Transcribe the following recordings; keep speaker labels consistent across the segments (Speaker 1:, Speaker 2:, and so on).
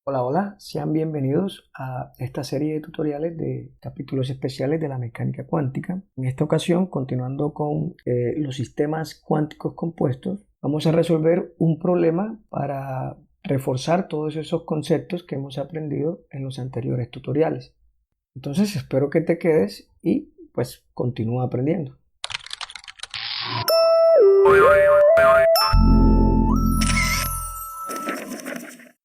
Speaker 1: Hola, hola, sean bienvenidos a esta serie de tutoriales de capítulos especiales de la mecánica cuántica. En esta ocasión, continuando con los sistemas cuánticos compuestos, vamos a resolver un problema para reforzar todos esos conceptos que hemos aprendido en los anteriores tutoriales. Entonces, espero que te quedes y pues continúa aprendiendo.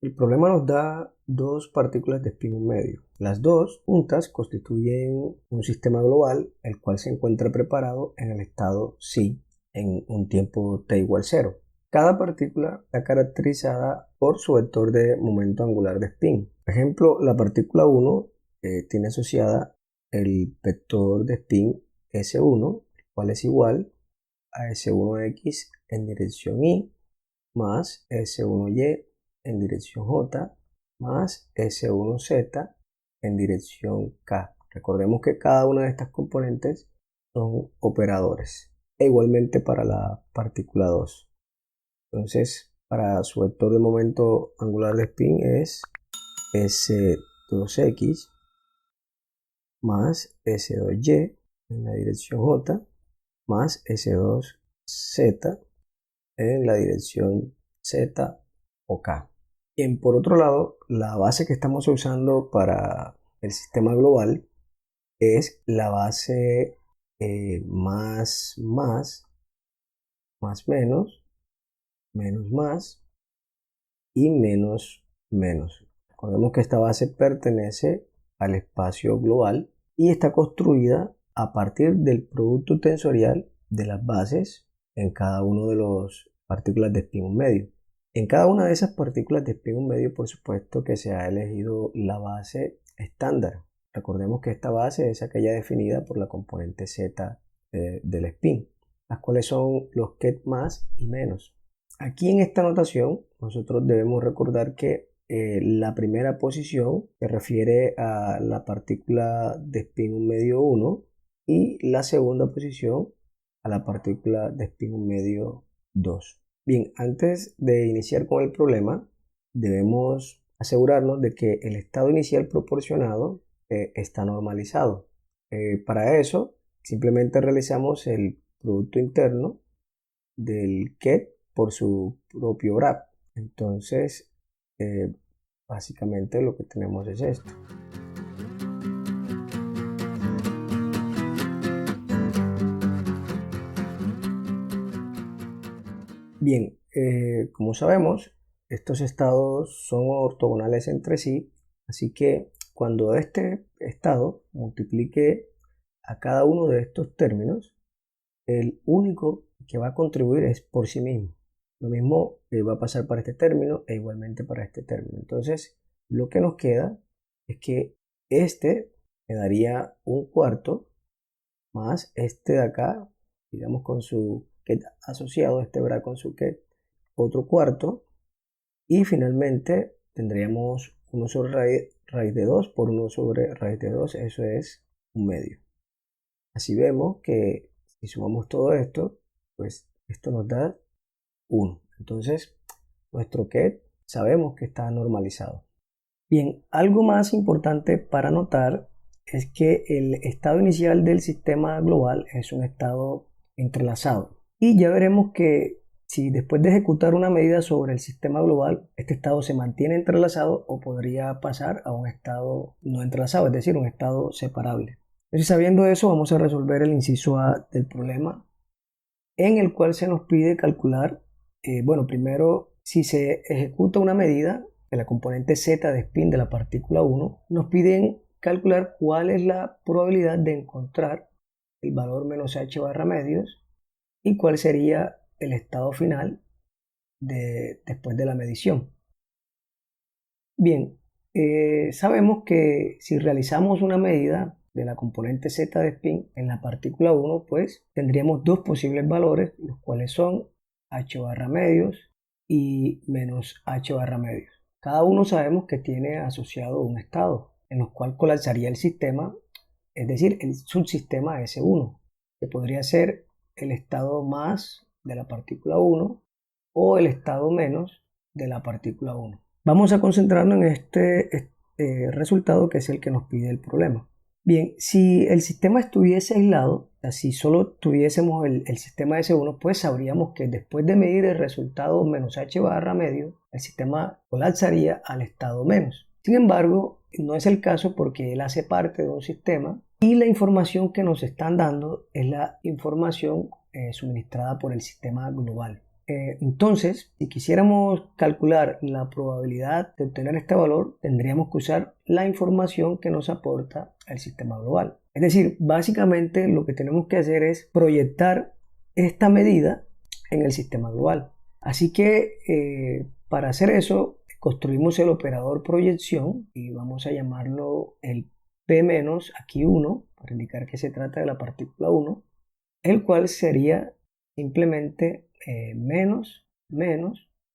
Speaker 1: El problema nos da dos partículas de espín medio. Las dos juntas constituyen un sistema global, el cual se encuentra preparado en el estado psi en un tiempo t igual 0. Cada partícula está caracterizada por su vector de momento angular de spin. Por ejemplo, la partícula 1 tiene asociada el vector de spin S1, el cual es igual a S1x en dirección y más S1y en dirección J más S1Z en dirección K. Recordemos que cada una de estas componentes son operadores. E igualmente para la partícula 2. Entonces, para su vector de momento angular de spin es S2X más S2Y en la dirección J más S2Z en la dirección Z o K. Bien, por otro lado, la base que estamos usando para el sistema global es la base más menos, menos más y menos menos. Recordemos que esta base pertenece al espacio global y está construida a partir del producto tensorial de las bases en cada uno de los partículas de spin medio. En cada una de esas partículas de spin medio, por supuesto que se ha elegido la base estándar. Recordemos que esta base es aquella definida por la componente Z del spin, las cuales son los ket más y menos. Aquí en esta notación nosotros debemos recordar que la primera posición se refiere a la partícula de spin medio 1 y la segunda posición a la partícula de spin medio 2. Bien, antes de iniciar con el problema, debemos asegurarnos de que el estado inicial proporcionado está normalizado. Para eso, simplemente realizamos el producto interno del ket por su propio graph. Entonces, básicamente lo que tenemos es esto. Bien, como sabemos, estos estados son ortogonales entre sí, así que cuando este estado multiplique a cada uno de estos términos, el único que va a contribuir es por sí mismo. Lo mismo va a pasar para este término e igualmente para este término. Entonces, lo que nos queda es que este me daría un cuarto más este de acá, digamos con su ket asociado, este verá con su ket, otro cuarto, y finalmente tendríamos 1 sobre raíz de 2 por 1 sobre raíz de 2, eso es un medio. Así vemos que si sumamos todo esto, pues esto nos da 1. Entonces, nuestro ket sabemos que está normalizado. Bien, algo más importante para notar es que el estado inicial del sistema global es un estado entrelazado. Y ya veremos que si después de ejecutar una medida sobre el sistema global, este estado se mantiene entrelazado o podría pasar a un estado no entrelazado, es decir, un estado separable. Entonces, sabiendo eso, vamos a resolver el inciso A del problema, en el cual se nos pide calcular, primero, si se ejecuta una medida de la componente Z de spin de la partícula 1, nos piden calcular cuál es la probabilidad de encontrar el valor menos h barra medios y cuál sería el estado final después de la medición. Bien, sabemos que si realizamos una medida de la componente Z de spin en la partícula 1, pues tendríamos dos posibles valores, los cuales son h barra medios y menos h barra medios. Cada uno sabemos que tiene asociado un estado en el cual colapsaría el sistema, es decir, el subsistema S1, que podría ser el estado más de la partícula 1 o el estado menos de la partícula 1. Vamos a concentrarnos en este resultado que es el que nos pide el problema. Bien, si el sistema estuviese aislado, o sea, si solo tuviésemos el sistema S1, pues sabríamos que después de medir el resultado menos h barra medio, el sistema colapsaría al estado menos. Sin embargo, no es el caso porque él hace parte de un sistema y la información que nos están dando es la información suministrada por el sistema global. Entonces, si quisiéramos calcular la probabilidad de obtener este valor, tendríamos que usar la información que nos aporta el sistema global. Es decir, básicamente lo que tenemos que hacer es proyectar esta medida en el sistema global. Así que para hacer eso, construimos el operador proyección y vamos a llamarlo el P-, aquí 1, para indicar que se trata de la partícula 1, el cual sería simplemente menos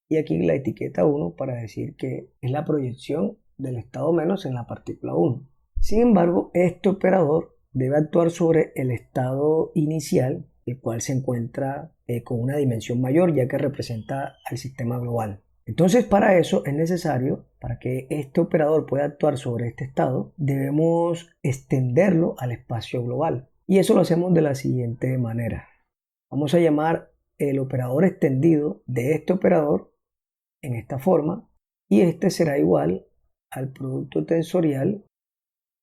Speaker 1: y aquí la etiqueta 1 para decir que es la proyección del estado menos en la partícula 1. Sin embargo, este operador debe actuar sobre el estado inicial, el cual se encuentra con una dimensión mayor ya que representa al sistema global. Entonces, para eso es necesario, para que este operador pueda actuar sobre este estado, debemos extenderlo al espacio global. Y eso lo hacemos de la siguiente manera. Vamos a llamar el operador extendido de este operador en esta forma y este será igual al producto tensorial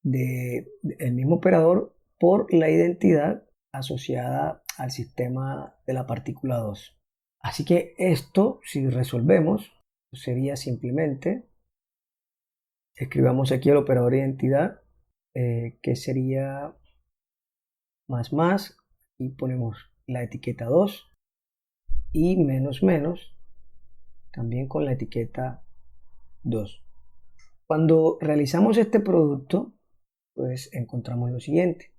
Speaker 1: del mismo operador por la identidad asociada al sistema de la partícula 2. Así que esto, si resolvemos, sería simplemente, escribamos aquí el operador identidad, que sería más, y ponemos la etiqueta 2 y menos también con la etiqueta 2. Cuando realizamos este producto, pues encontramos lo siguiente.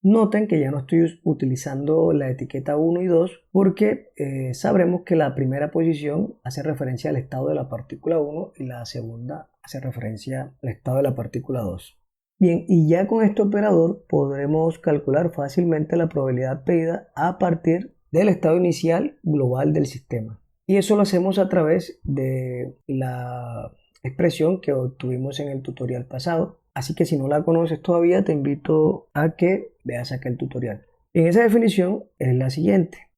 Speaker 1: Noten que ya no estoy utilizando la etiqueta 1 y 2 porque sabremos que la primera posición hace referencia al estado de la partícula 1 y la segunda hace referencia al estado de la partícula 2. Bien, y ya con este operador podremos calcular fácilmente la probabilidad pedida a partir del estado inicial global del sistema. Y eso lo hacemos a través de la expresión que obtuvimos en el tutorial pasado. Así que si no la conoces todavía, te invito a que veas acá el tutorial. En esa definición es la siguiente.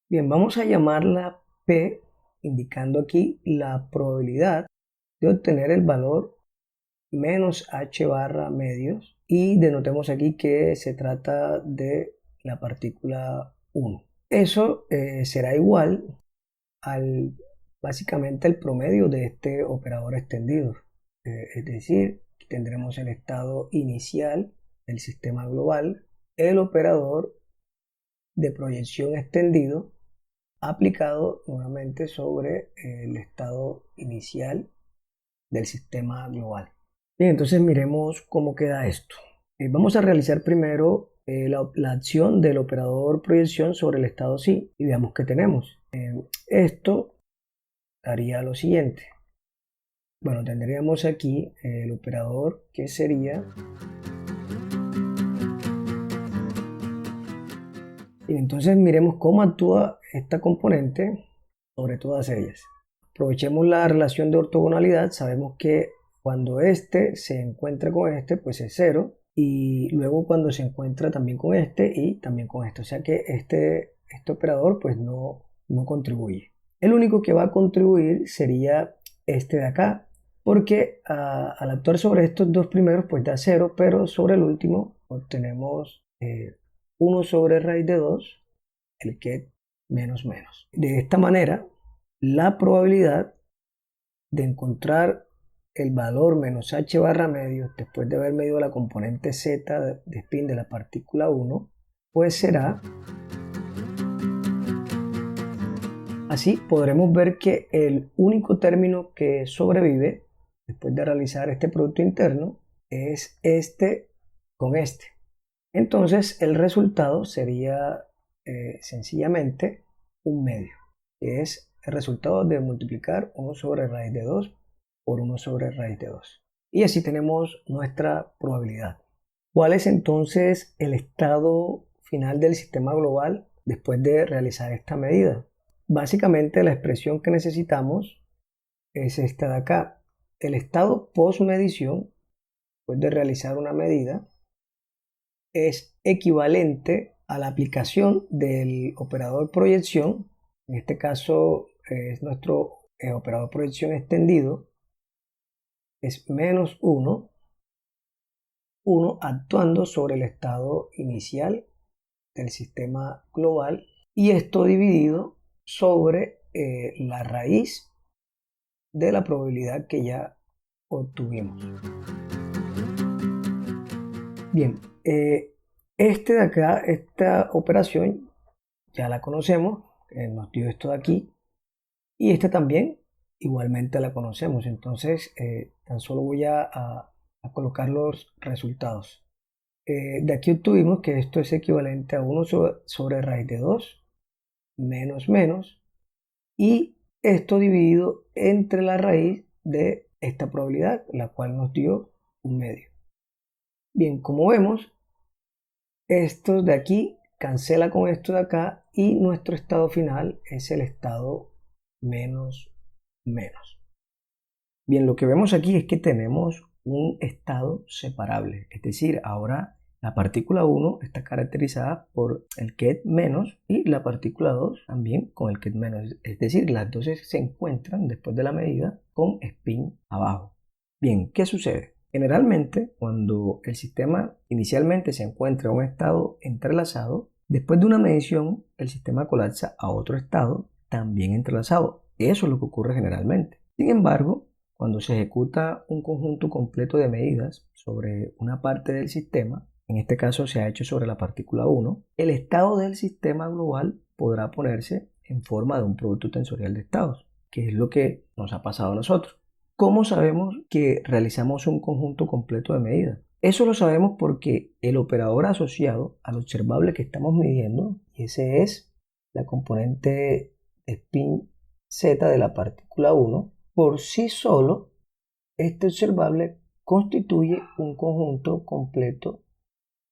Speaker 1: Bien, vamos a llamarla P, indicando aquí la probabilidad de obtener el valor menos h barra medios y denotemos aquí que se trata de la partícula 1. Eso será igual al básicamente el promedio de este operador extendido. Es decir, tendremos el estado inicial del sistema global, el operador de proyección extendido aplicado nuevamente sobre el estado inicial del sistema global. Bien, entonces miremos cómo queda esto. Vamos a realizar primero la acción del operador proyección sobre el estado sí y veamos qué tenemos. Esto haría lo siguiente. Bueno, tendríamos aquí el operador que sería... Y entonces miremos cómo actúa esta componente sobre todas ellas. Aprovechemos la relación de ortogonalidad, sabemos que cuando este se encuentra con este, pues es 0, y luego cuando se encuentra también con este y también con este, o sea que este operador pues no contribuye. El único que va a contribuir sería este de acá, porque al actuar sobre estos dos primeros pues da 0, pero sobre el último obtenemos 1 sobre raíz de 2, el que menos. De esta manera, la probabilidad de encontrar el valor menos h barra medio después de haber medido la componente z de spin de la partícula 1, pues será... Así podremos ver que el único término que sobrevive después de realizar este producto interno es este con este. Entonces el resultado sería sencillamente un medio, que es el resultado de multiplicar 1 sobre raíz de 2 por 1 sobre raíz de 2. Y así tenemos nuestra probabilidad. ¿Cuál es entonces el estado final del sistema global después de realizar esta medida? básicamente la expresión que necesitamos es esta de acá. El estado post-medición, después de realizar una medida, es equivalente a la aplicación del operador proyección. En este caso es nuestro operador proyección extendido, es menos 1 actuando sobre el estado inicial del sistema global, y esto dividido sobre la raíz de la probabilidad que ya obtuvimos. Bien, este de acá, esta operación ya la conocemos, nos dio esto de aquí, y esta también igualmente la conocemos. Entonces tan solo voy a colocar los resultados. De aquí obtuvimos que esto es equivalente a 1 sobre raíz de 2 menos menos, y esto dividido entre la raíz de esta probabilidad, la cual nos dio un medio. Bien, como vemos, esto de aquí cancela con esto de acá y nuestro estado final es el estado menos menos. Bien, lo que vemos aquí es que tenemos un estado separable, es decir, ahora la partícula 1 está caracterizada por el ket menos y la partícula 2 también con el ket menos, es decir, las dos se encuentran después de la medida con spin abajo. Bien, ¿qué sucede? Generalmente, cuando el sistema inicialmente se encuentra en un estado entrelazado, después de una medición, el sistema colapsa a otro estado también entrelazado. Eso es lo que ocurre generalmente. Sin embargo, cuando se ejecuta un conjunto completo de medidas sobre una parte del sistema, en este caso se ha hecho sobre la partícula 1, el estado del sistema global podrá ponerse en forma de un producto tensorial de estados, que es lo que nos ha pasado a nosotros. ¿Cómo sabemos que realizamos un conjunto completo de medidas? Eso lo sabemos porque el operador asociado al observable que estamos midiendo, y ese es la componente spin z de la partícula 1, por sí solo, este observable constituye un conjunto completo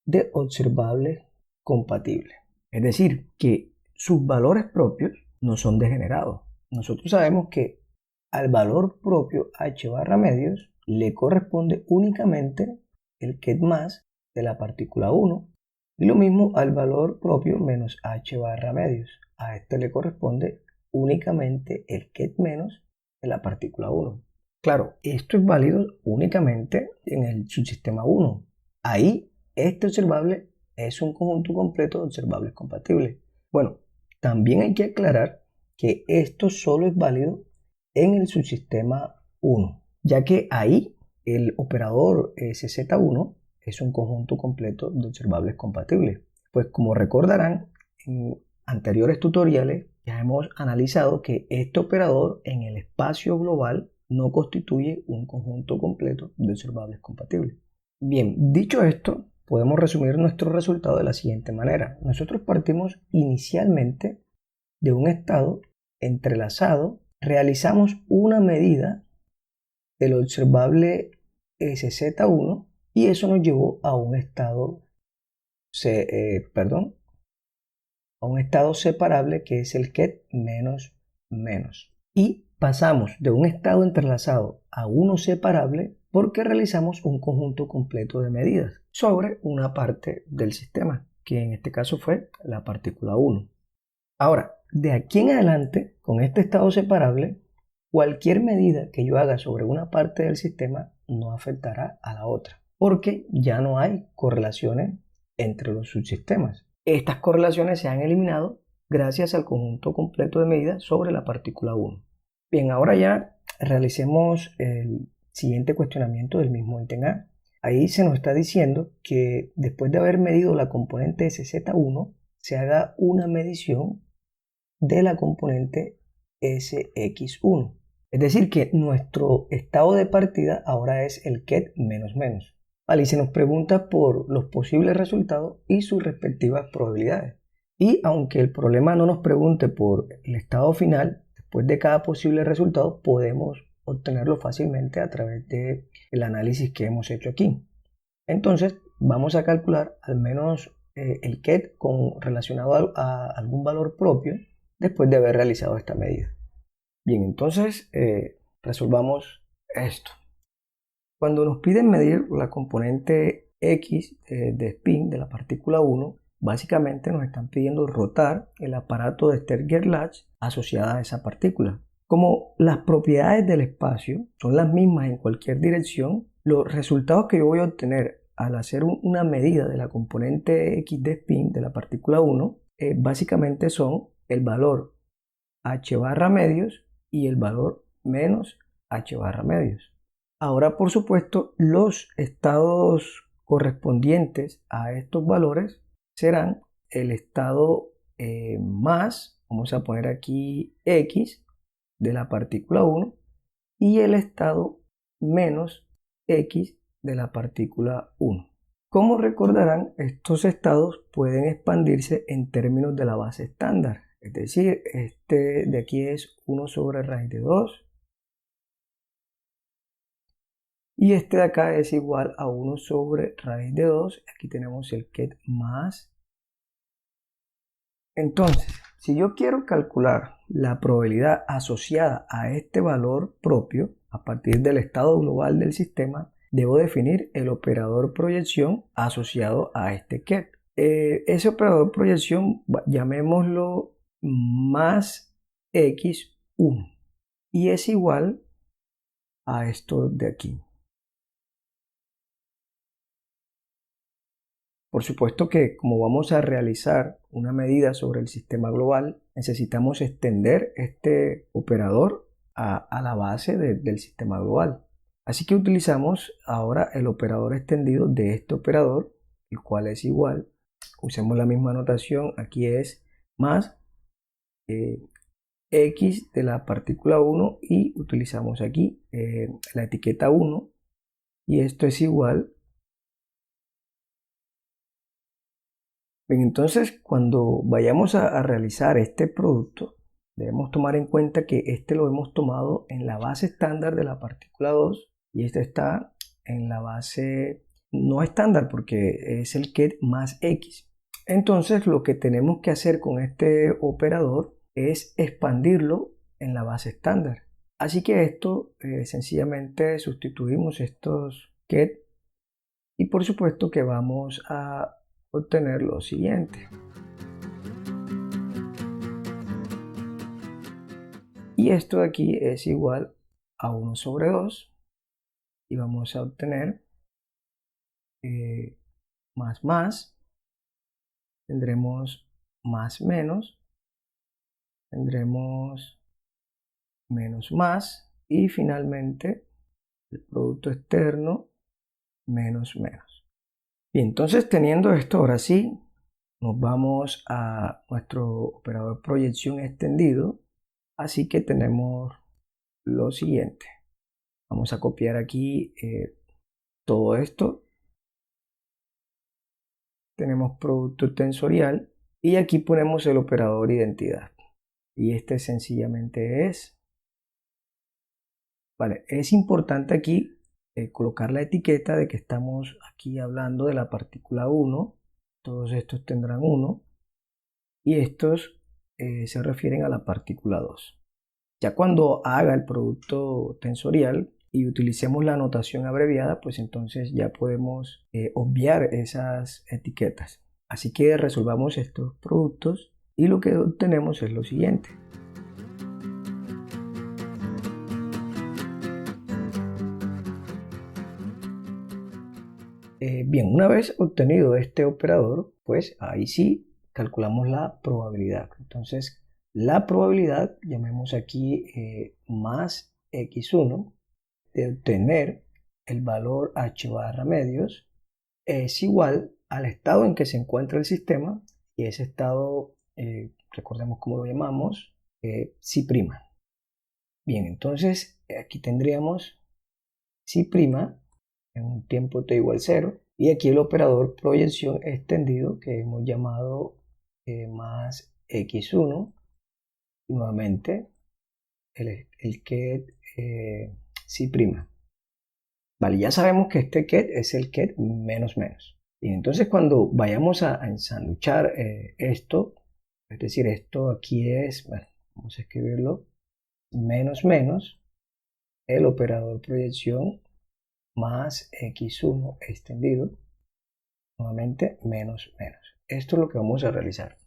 Speaker 1: de observables compatibles. Es decir, que sus valores propios no son degenerados. Nosotros sabemos que al valor propio h barra medios le corresponde únicamente el ket más de la partícula 1, y lo mismo al valor propio menos h barra medios. A este le corresponde únicamente el ket menos de la partícula 1. Claro, esto es válido únicamente en el subsistema 1. Ahí este observable es un conjunto completo de observables compatibles. Bueno, también hay que aclarar que esto solo es válido en el subsistema 1, ya que ahí el operador SZ1 es un conjunto completo de observables compatibles. Pues como recordarán, en anteriores tutoriales ya hemos analizado que este operador en el espacio global no constituye un conjunto completo de observables compatibles. Bien, dicho esto, podemos resumir nuestro resultado de la siguiente manera. Nosotros partimos inicialmente de un estado entrelazado, realizamos una medida del observable SZ1 y eso nos llevó a un estado separable que es el ket menos menos. Y pasamos de un estado entrelazado a uno separable porque realizamos un conjunto completo de medidas sobre una parte del sistema, que en este caso fue la partícula 1. Ahora, de aquí en adelante, con este estado separable, cualquier medida que yo haga sobre una parte del sistema no afectará a la otra, porque ya no hay correlaciones entre los subsistemas. Estas correlaciones se han eliminado gracias al conjunto completo de medidas sobre la partícula 1. Bien, ahora ya realicemos el siguiente cuestionamiento del mismo ítem A. Ahí se nos está diciendo que después de haber medido la componente SZ1, se haga una medición de la componente SX1. Es decir, que nuestro estado de partida ahora es el ket menos menos. Vale, y se nos pregunta por los posibles resultados y sus respectivas probabilidades. Y aunque el problema no nos pregunte por el estado final, después de cada posible resultado podemos obtenerlo fácilmente a través del análisis que hemos hecho aquí. Entonces vamos a calcular al menos el ket relacionado a algún valor propio, después de haber realizado esta medida. Bien, entonces resolvamos esto. Cuando nos piden medir la componente X de spin de la partícula 1, básicamente nos están pidiendo rotar el aparato de Stern-Gerlach asociada a esa partícula. Como las propiedades del espacio son las mismas en cualquier dirección, los resultados que yo voy a obtener al hacer una medida de la componente X de spin de la partícula 1 básicamente son el valor h barra medios y el valor menos h barra medios. Ahora, por supuesto, los estados correspondientes a estos valores serán el estado más, vamos a poner aquí X de la partícula 1 y el estado menos X de la partícula 1. Como recordarán, estos estados pueden expandirse en términos de la base estándar. Es decir, este de aquí es 1 sobre raíz de 2. Y este de acá es igual a 1 sobre raíz de 2. Aquí tenemos el ket más. Entonces, si yo quiero calcular la probabilidad asociada a este valor propio a partir del estado global del sistema, debo definir el operador proyección asociado a este ket. Ese operador proyección, llamémoslo más x1 y es igual a esto de aquí. Por supuesto que como vamos a realizar una medida sobre el sistema global, necesitamos extender este operador a la base del sistema global. Así que utilizamos ahora el operador extendido de este operador, el cual es igual, usemos la misma notación, aquí es más x de la partícula 1 y utilizamos aquí la etiqueta 1 y esto es igual. Bien, entonces cuando vayamos a realizar este producto, debemos tomar en cuenta que este lo hemos tomado en la base estándar de la partícula 2 y este está en la base no estándar porque es el ket más x. Entonces lo que tenemos que hacer con este operador es expandirlo en la base estándar. Así que esto sencillamente sustituimos estos ket y por supuesto que vamos a obtener lo siguiente. Y esto de aquí es igual a 1 sobre 2 y vamos a obtener más, tendremos más menos, tendremos menos y finalmente el producto externo menos. Y entonces teniendo esto, ahora sí, nos vamos a nuestro operador proyección extendido. Así que tenemos lo siguiente. Vamos a copiar aquí todo esto. Tenemos producto tensorial y aquí ponemos el operador identidad. Y este sencillamente es. Vale, es importante aquí colocar la etiqueta de que estamos aquí hablando de la partícula 1. Todos estos tendrán 1 y estos se refieren a la partícula 2. Ya cuando haga el producto tensorial y utilicemos la notación abreviada, pues entonces ya podemos obviar esas etiquetas. Así que resolvamos estos productos y lo que obtenemos es lo siguiente. Bien, una vez obtenido este operador, pues ahí sí calculamos la probabilidad. Entonces, la probabilidad, llamemos aquí más x1, de obtener el valor h barra medios, es igual al estado en que se encuentra el sistema, y ese estado, recordemos cómo lo llamamos, psi'. Bien, entonces aquí tendríamos psi' en un tiempo t igual 0 y aquí el operador proyección extendido que hemos llamado más x1 y nuevamente el ket psi'. Vale, ya sabemos que este ket es el ket menos. Y entonces cuando vayamos a ensanduchar esto, Es decir, esto aquí es, bueno, vamos a escribirlo, menos menos el operador proyección más x1 extendido, nuevamente menos menos. Esto es lo que vamos a realizar.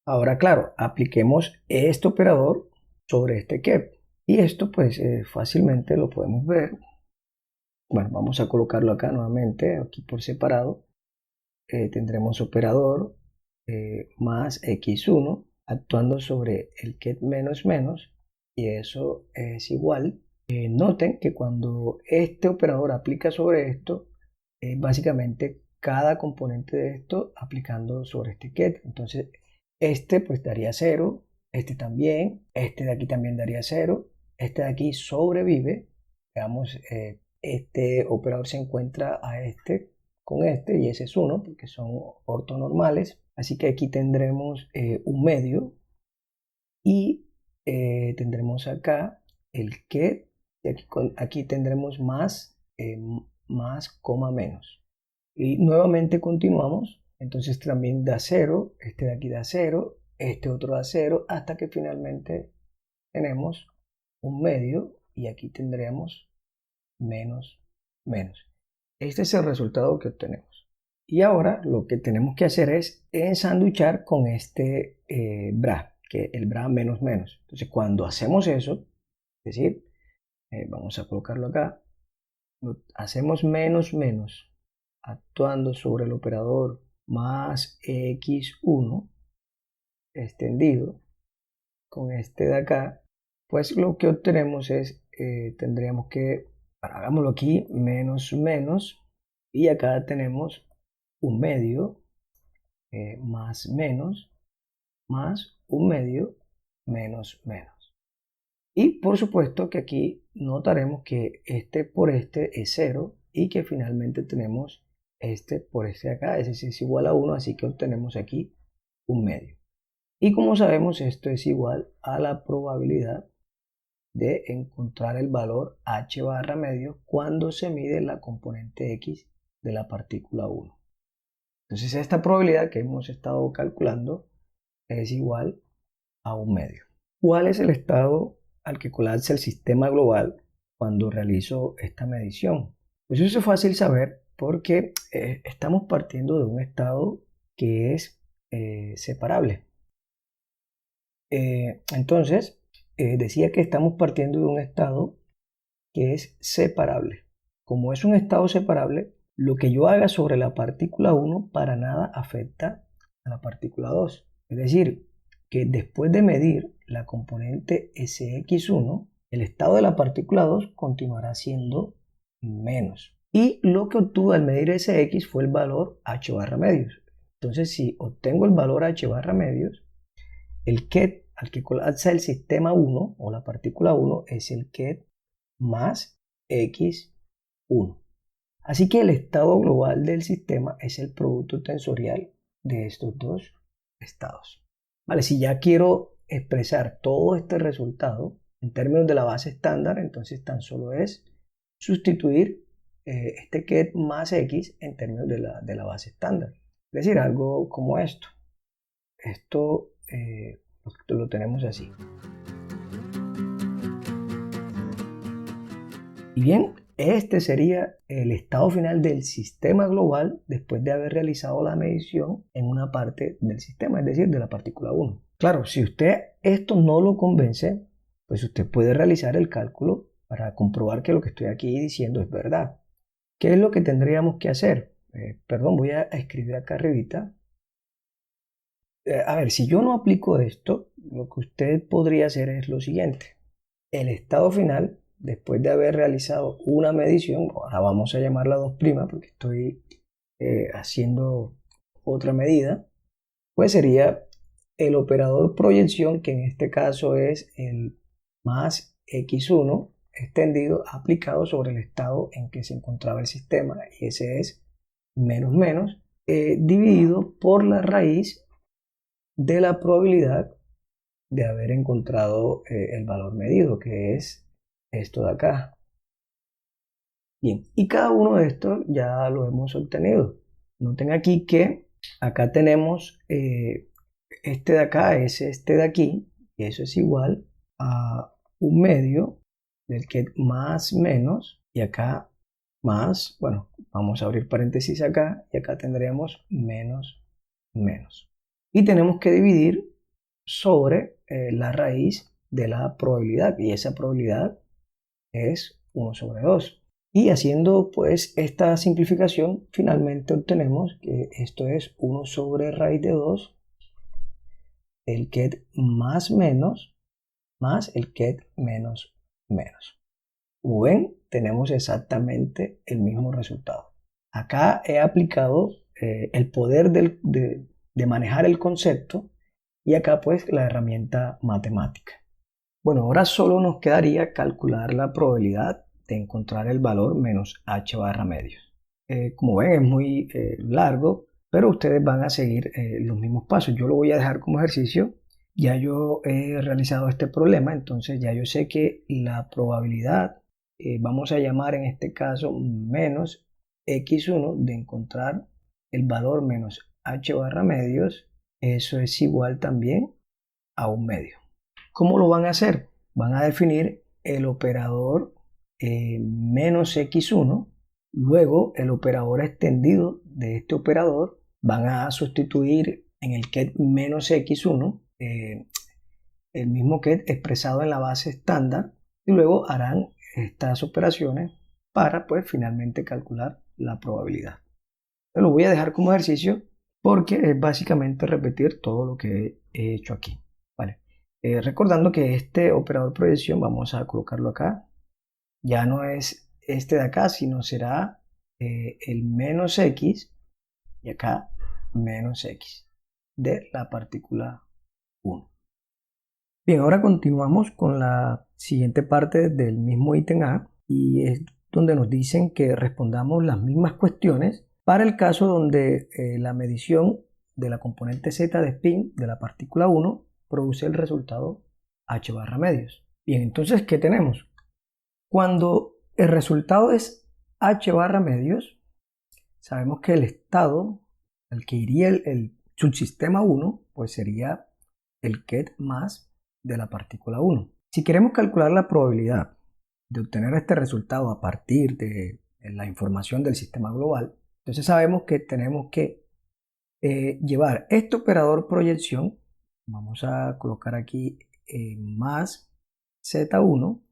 Speaker 1: Ahora, claro, apliquemos este operador sobre este kep. Y esto pues fácilmente lo podemos ver. Bueno, vamos a colocarlo acá nuevamente, aquí por separado. Tendremos operador más x1 actuando sobre el ket menos menos, y eso es igual. Noten que cuando este operador aplica sobre esto, básicamente cada componente de esto aplicando sobre este ket. Entonces este pues daría 0, este también, este de aquí también daría 0, este de aquí sobrevive. Veamos, este operador se encuentra a este con este y ese es 1 porque son ortonormales. Así que aquí tendremos un medio y tendremos acá el que, y aquí tendremos más, más, coma, menos. Y nuevamente continuamos, entonces también da 0, este de aquí da 0, este otro da 0, hasta que finalmente tenemos un medio y aquí tendremos menos, menos. Este es el resultado que obtenemos. Y ahora lo que tenemos que hacer es ensanduchar con este bra, que el bra menos menos. Entonces cuando hacemos eso, es decir, vamos a colocarlo acá, hacemos menos menos actuando sobre el operador más x1 extendido con este de acá, pues lo que obtenemos es, tendríamos que, hagámoslo aquí, menos menos, y acá tenemos un medio, más menos, más un medio, menos menos. Y por supuesto que aquí notaremos que este por este es 0 y que finalmente tenemos este por este acá, es decir, es igual a 1, así que obtenemos aquí un medio. Y como sabemos, esto es igual a la probabilidad de encontrar el valor h barra medio cuando se mide la componente x de la partícula 1. Entonces esta probabilidad que hemos estado calculando es igual a un medio. ¿Cuál es el estado al que colapsa el sistema global cuando realizo esta medición? Pues eso es fácil saber porque estamos partiendo de un estado que es separable. Entonces, decía que estamos partiendo de un estado que es separable. Como es un estado separable, lo que yo haga sobre la partícula 1 para nada afecta a la partícula 2. Es decir, que después de medir la componente Sx1, el estado de la partícula 2 continuará siendo menos. Y lo que obtuve al medir Sx fue el valor h barra medios. Entonces, si obtengo el valor h barra medios, el ket al que colapsa el sistema 1 o la partícula 1 es el ket más x1. Así que el estado global del sistema es el producto tensorial de estos dos estados. Vale, si ya quiero expresar todo este resultado en términos de la base estándar, entonces tan solo es sustituir este ket más x en términos de la base estándar. Es decir, algo como esto. Esto lo tenemos así. Y bien, este sería el estado final del sistema global después de haber realizado la medición en una parte del sistema, es decir, de la partícula 1. Claro, si usted esto no lo convence, pues usted puede realizar el cálculo para comprobar que lo que estoy aquí diciendo es verdad. ¿Qué es lo que tendríamos que hacer? Perdón, voy a escribir acá arribita. A ver, si yo no aplico esto, lo que usted podría hacer es lo siguiente. El estado final, después de haber realizado una medición, ahora vamos a llamarla 2' porque estoy haciendo otra medida, pues sería el operador proyección, que en este caso es el más x1 extendido aplicado sobre el estado en que se encontraba el sistema, y ese es menos menos, dividido por la raíz de la probabilidad de haber encontrado el valor medido, que es esto de acá. Bien, y cada uno de estos ya lo hemos obtenido. Noten aquí que acá tenemos este de acá es este de aquí, y eso es igual a un medio del get más menos, y acá más, bueno, vamos a abrir paréntesis acá, y acá tendremos menos menos. Y tenemos que dividir sobre la raíz de la probabilidad, y esa probabilidad es 1 sobre 2. Y haciendo pues esta simplificación, finalmente obtenemos que esto es 1 sobre raíz de 2, el get más menos, más el get menos menos. Como ven, tenemos exactamente el mismo resultado. Acá he aplicado el poder de manejar el concepto y acá pues la herramienta matemática. Bueno, ahora solo nos quedaría calcular la probabilidad de encontrar el valor menos h barra medios. Como ven es muy largo, pero ustedes van a seguir los mismos pasos. Yo lo voy a dejar como ejercicio. Ya yo he realizado este problema, entonces ya yo sé que la probabilidad, vamos a llamar en este caso menos x1 de encontrar el valor menos h barra medios, eso es igual también a un medio. ¿Cómo lo van a hacer? Van a definir el operador menos x1, luego el operador extendido de este operador, van a sustituir en el get menos x1 el mismo get expresado en la base estándar y luego harán estas operaciones para pues finalmente calcular la probabilidad. Lo voy a dejar como ejercicio porque es básicamente repetir todo lo que he hecho aquí. Vale. Recordando que este operador proyección vamos a colocarlo acá. Ya no es este de acá, sino será el menos x y acá menos x de la partícula 1. Bien, ahora continuamos con la siguiente parte del mismo ítem A y es donde nos dicen que respondamos las mismas cuestiones para el caso donde la medición de la componente z de spin de la partícula 1 produce el resultado h barra medios. Bien, entonces, ¿qué tenemos? Cuando el resultado es h barra medios, sabemos que el estado al que iría el subsistema 1 pues sería el get más de la partícula 1. Si queremos calcular la probabilidad de obtener este resultado a partir de la información del sistema global, entonces sabemos que tenemos que llevar este operador proyección, vamos a colocar aquí más z1,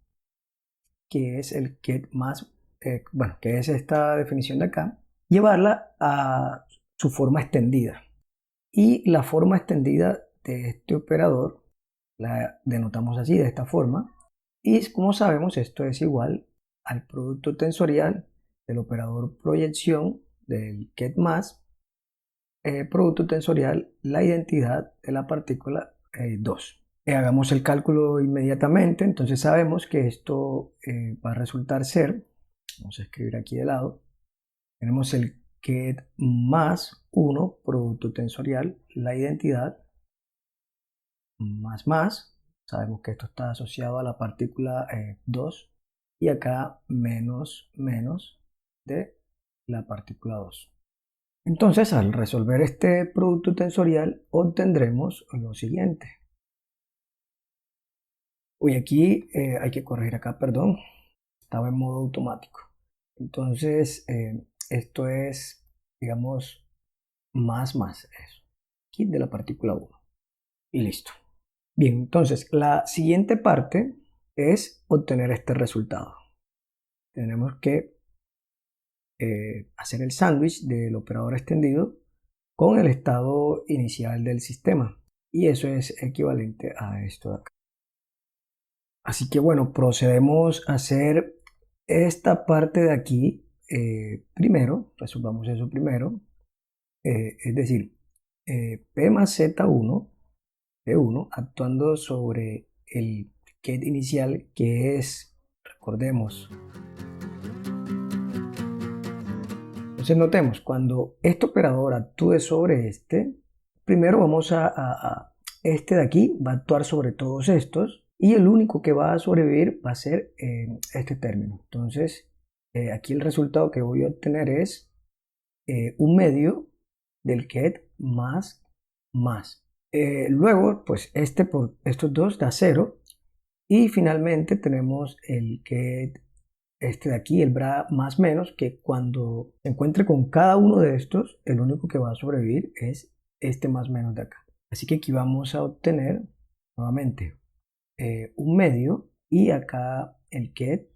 Speaker 1: que es el get más, bueno, que es esta definición de acá, llevarla a su forma extendida. Y la forma extendida de este operador la denotamos así, de esta forma. Y como sabemos, esto es igual al producto tensorial del operador proyección del get más, producto tensorial, la identidad de la partícula 2. Hagamos el cálculo inmediatamente, entonces sabemos que esto va a resultar ser, vamos a escribir aquí de lado, tenemos el get más 1, producto tensorial, la identidad, más, sabemos que esto está asociado a la partícula 2, y acá menos de la partícula 2. Entonces, al resolver este producto tensorial, obtendremos lo siguiente. Uy, aquí hay que corregir acá, perdón, estaba en modo automático. Entonces, esto es, digamos, más eso, aquí de la partícula 1. Y listo. Bien, entonces la siguiente parte es obtener este resultado. Tenemos que hacer el sándwich del operador extendido con el estado inicial del sistema. Y eso es equivalente a esto de acá. Así que bueno, procedemos a hacer esta parte de aquí primero. Resolvamos eso primero. Es decir, P más Z1 de 1 actuando sobre el get inicial, que es, recordemos. Entonces notemos, cuando este operador actúe sobre este, primero vamos este de aquí va a actuar sobre todos estos y el único que va a sobrevivir va a ser este término. Entonces aquí el resultado que voy a obtener es un medio del get más. Luego, pues este por estos dos da 0. Y finalmente tenemos el get, este de aquí, el bra más menos, que cuando se encuentre con cada uno de estos, el único que va a sobrevivir es este más menos de acá. Así que aquí vamos a obtener nuevamente un medio y acá el get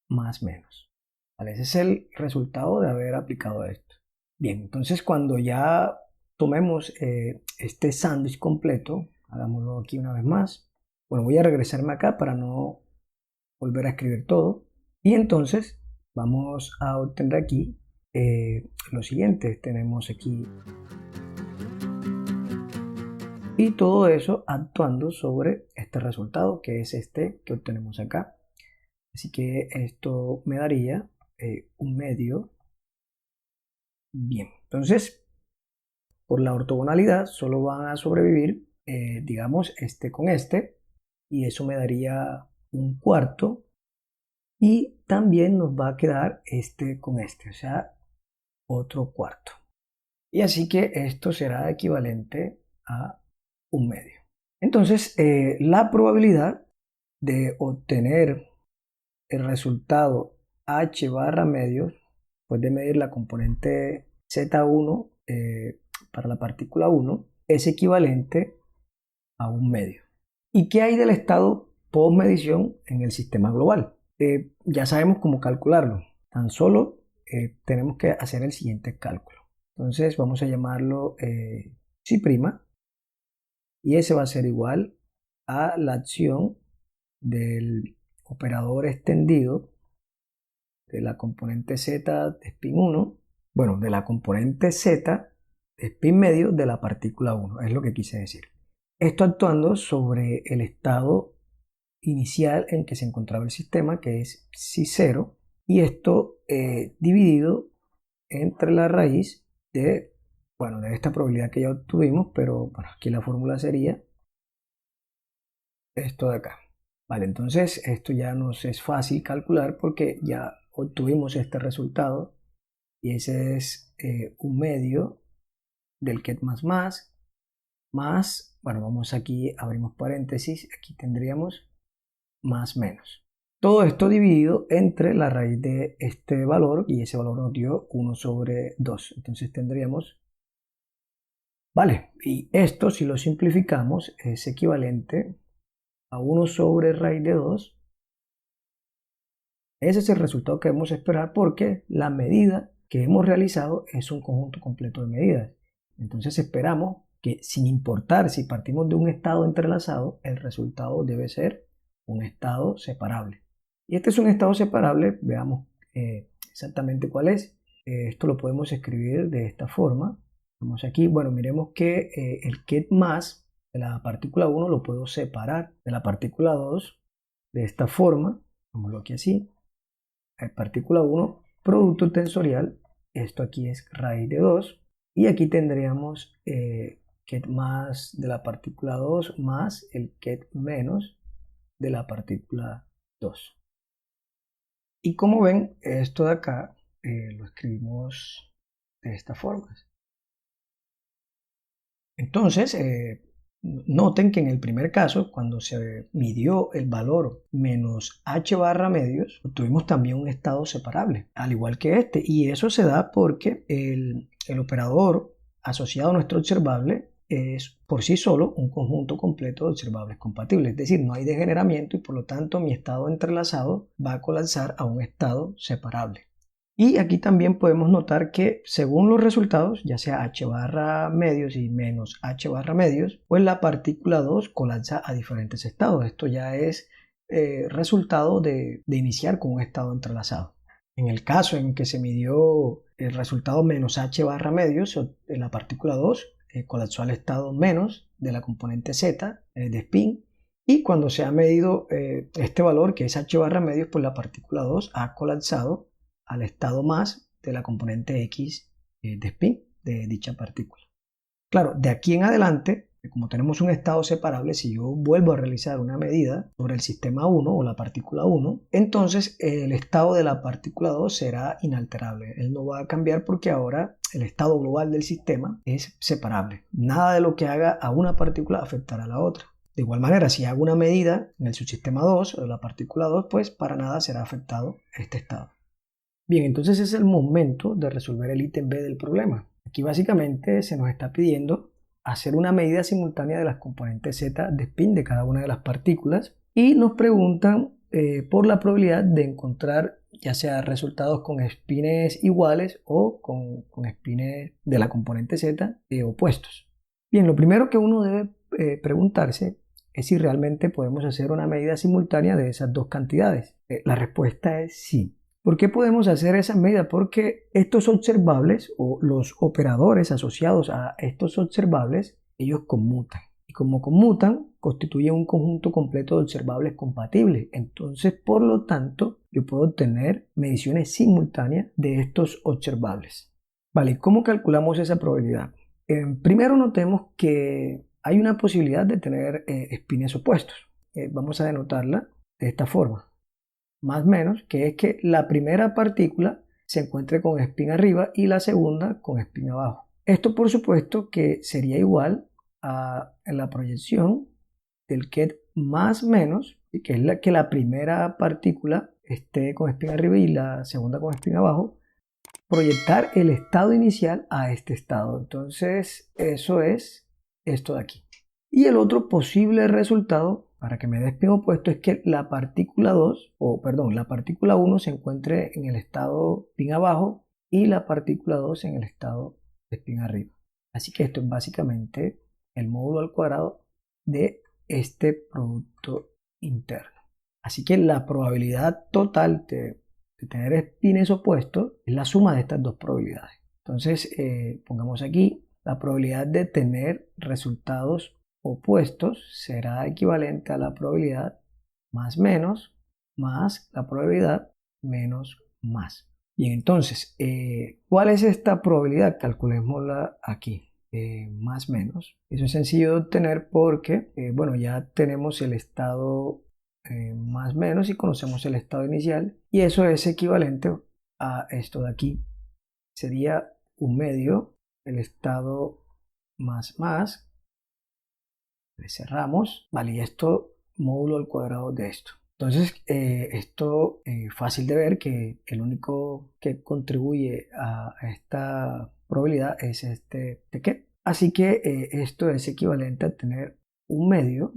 Speaker 1: más menos. ¿Vale? Ese es el resultado de haber aplicado esto. Bien, entonces cuando ya tomemos este sándwich completo, hagámoslo aquí una vez más. Bueno, voy a regresarme acá para no volver a escribir todo. Y entonces vamos a obtener aquí lo siguiente. Tenemos aquí y todo eso actuando sobre este resultado que es este que obtenemos acá. Así que esto me daría un medio. Bien, entonces por la ortogonalidad solo van a sobrevivir, digamos, este con este, y eso me daría un cuarto, y también nos va a quedar este con este, o sea, otro cuarto. Y así que esto será equivalente a un medio. Entonces, la probabilidad de obtener el resultado h barra medios, pues de medir la componente z1 para la partícula 1, es equivalente a un medio. ¿Y qué hay del estado post-medición en el sistema global? Ya sabemos cómo calcularlo. Tan solo tenemos que hacer el siguiente cálculo. Entonces vamos a llamarlo psi', y ese va a ser igual a la acción del operador extendido de la componente z de spin 1, bueno, de la componente z de spin medio de la partícula 1, es lo que quise decir. Esto actuando sobre el estado inicial en que se encontraba el sistema, que es psi0, y esto dividido entre la raíz de, bueno, de esta probabilidad que ya obtuvimos, pero bueno, aquí la fórmula sería esto de acá. Vale, entonces esto ya nos es fácil calcular porque ya obtuvimos este resultado y ese es un medio del ket más, bueno, vamos aquí, abrimos paréntesis, aquí tendríamos más menos. Todo esto dividido entre la raíz de este valor y ese valor nos dio 1 sobre 2. Entonces tendríamos, vale, y esto si lo simplificamos es equivalente a 1 sobre raíz de 2. Ese es el resultado que debemos esperar porque la medida que hemos realizado es un conjunto completo de medidas. Entonces esperamos que sin importar si partimos de un estado entrelazado, el resultado debe ser un estado separable. Y este es un estado separable, veamos exactamente cuál es. Esto lo podemos escribir de esta forma. Vamos aquí, bueno, miremos que el ket más de la partícula 1 lo puedo separar de la partícula 2 de esta forma. Hagámoslo aquí así. Partícula 1, producto tensorial, esto aquí es raíz de 2, y aquí tendríamos ket más de la partícula 2 más el ket menos de la partícula 2. Y como ven, esto de acá lo escribimos de esta forma. Entonces, noten que en el primer caso, cuando se midió el valor menos h barra medios, obtuvimos también un estado separable, al igual que este. Y eso se da porque el operador asociado a nuestro observable es por sí solo un conjunto completo de observables compatibles. Es decir, no hay degeneramiento y por lo tanto mi estado entrelazado va a colapsar a un estado separable. Y aquí también podemos notar que según los resultados, ya sea h barra medios y menos h barra medios, pues la partícula 2 colapsa a diferentes estados. Esto ya es resultado de iniciar con un estado entrelazado. En el caso en que se midió el resultado menos h barra medios, la partícula 2 colapsó al estado menos de la componente z de spin. Y cuando se ha medido este valor, que es h barra medios, pues la partícula 2 ha colapsado al estado más de la componente X de spin de dicha partícula. Claro, de aquí en adelante Como tenemos un estado separable, si yo vuelvo a realizar una medida sobre el sistema 1 o la partícula 1, entonces el estado de la partícula 2 será inalterable. Él no va a cambiar porque ahora el estado global del sistema es separable. Nada de lo que haga a una partícula afectará a la otra. De igual manera, si hago una medida en el subsistema 2 o de la partícula 2, pues para nada será afectado este estado. Bien, entonces es el momento de resolver el ítem B del problema. Aquí básicamente se nos está pidiendo hacer una medida simultánea de las componentes Z de spin de cada una de las partículas y nos preguntan por la probabilidad de encontrar ya sea resultados con spines iguales o con spines de la componente Z opuestos. Bien, lo primero que uno debe preguntarse es si realmente podemos hacer una medida simultánea de esas dos cantidades. La respuesta es sí. ¿Por qué podemos hacer esa medida? Porque estos observables o los operadores asociados a estos observables, ellos conmutan. Y como conmutan, constituyen un conjunto completo de observables compatibles. Entonces, por lo tanto, yo puedo obtener mediciones simultáneas de estos observables. Vale, ¿cómo calculamos esa probabilidad? Primero notemos que hay una posibilidad de tener espines opuestos. Vamos a denotarla de esta forma. Más menos, que es que la primera partícula se encuentre con spin arriba y la segunda con spin abajo. Esto por supuesto que sería igual a la proyección del ket más menos, que es que la primera partícula esté con spin arriba y la segunda con spin abajo, proyectar el estado inicial a este estado. Entonces eso es esto de aquí. Y el otro posible resultado para que me dé spin opuesto es que la partícula 2, o perdón, la partícula 1 se encuentre en el estado spin abajo y la partícula 2 en el estado de spin arriba. Así que esto es básicamente el módulo al cuadrado de este producto interno. Así que la probabilidad total de tener espines opuestos es la suma de estas dos probabilidades. Entonces, pongamos aquí la probabilidad de tener resultados opuestos será equivalente a la probabilidad más menos más la probabilidad menos más. Bien, entonces, ¿cuál es esta probabilidad? Calculémosla aquí. Más menos. Eso es sencillo de obtener porque, bueno, ya tenemos el estado más menos y conocemos el estado inicial y eso es equivalente a esto de aquí. Sería un medio, el estado más más. Le cerramos, vale, y esto módulo al cuadrado de esto. Entonces, esto fácil de ver que el único que contribuye a esta probabilidad es este ket. Así que esto es equivalente a tener un medio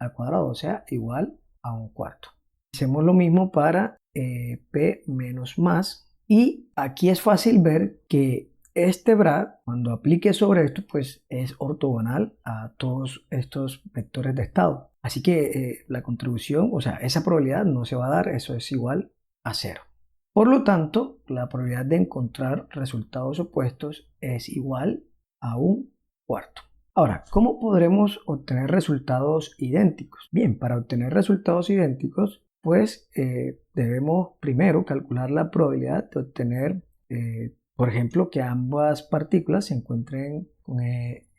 Speaker 1: al cuadrado, o sea, igual a un cuarto. Hacemos lo mismo para p menos más y aquí es fácil ver que este brad, cuando aplique sobre esto, pues es ortogonal a todos estos vectores de estado. Así que la contribución, o sea, esa probabilidad no se va a dar, eso es igual a 0. Por lo tanto, la probabilidad de encontrar resultados opuestos es igual a un cuarto. Ahora, ¿cómo podremos obtener resultados idénticos? Bien, para obtener resultados idénticos, pues debemos primero calcular la probabilidad de obtener por ejemplo, que ambas partículas se encuentren con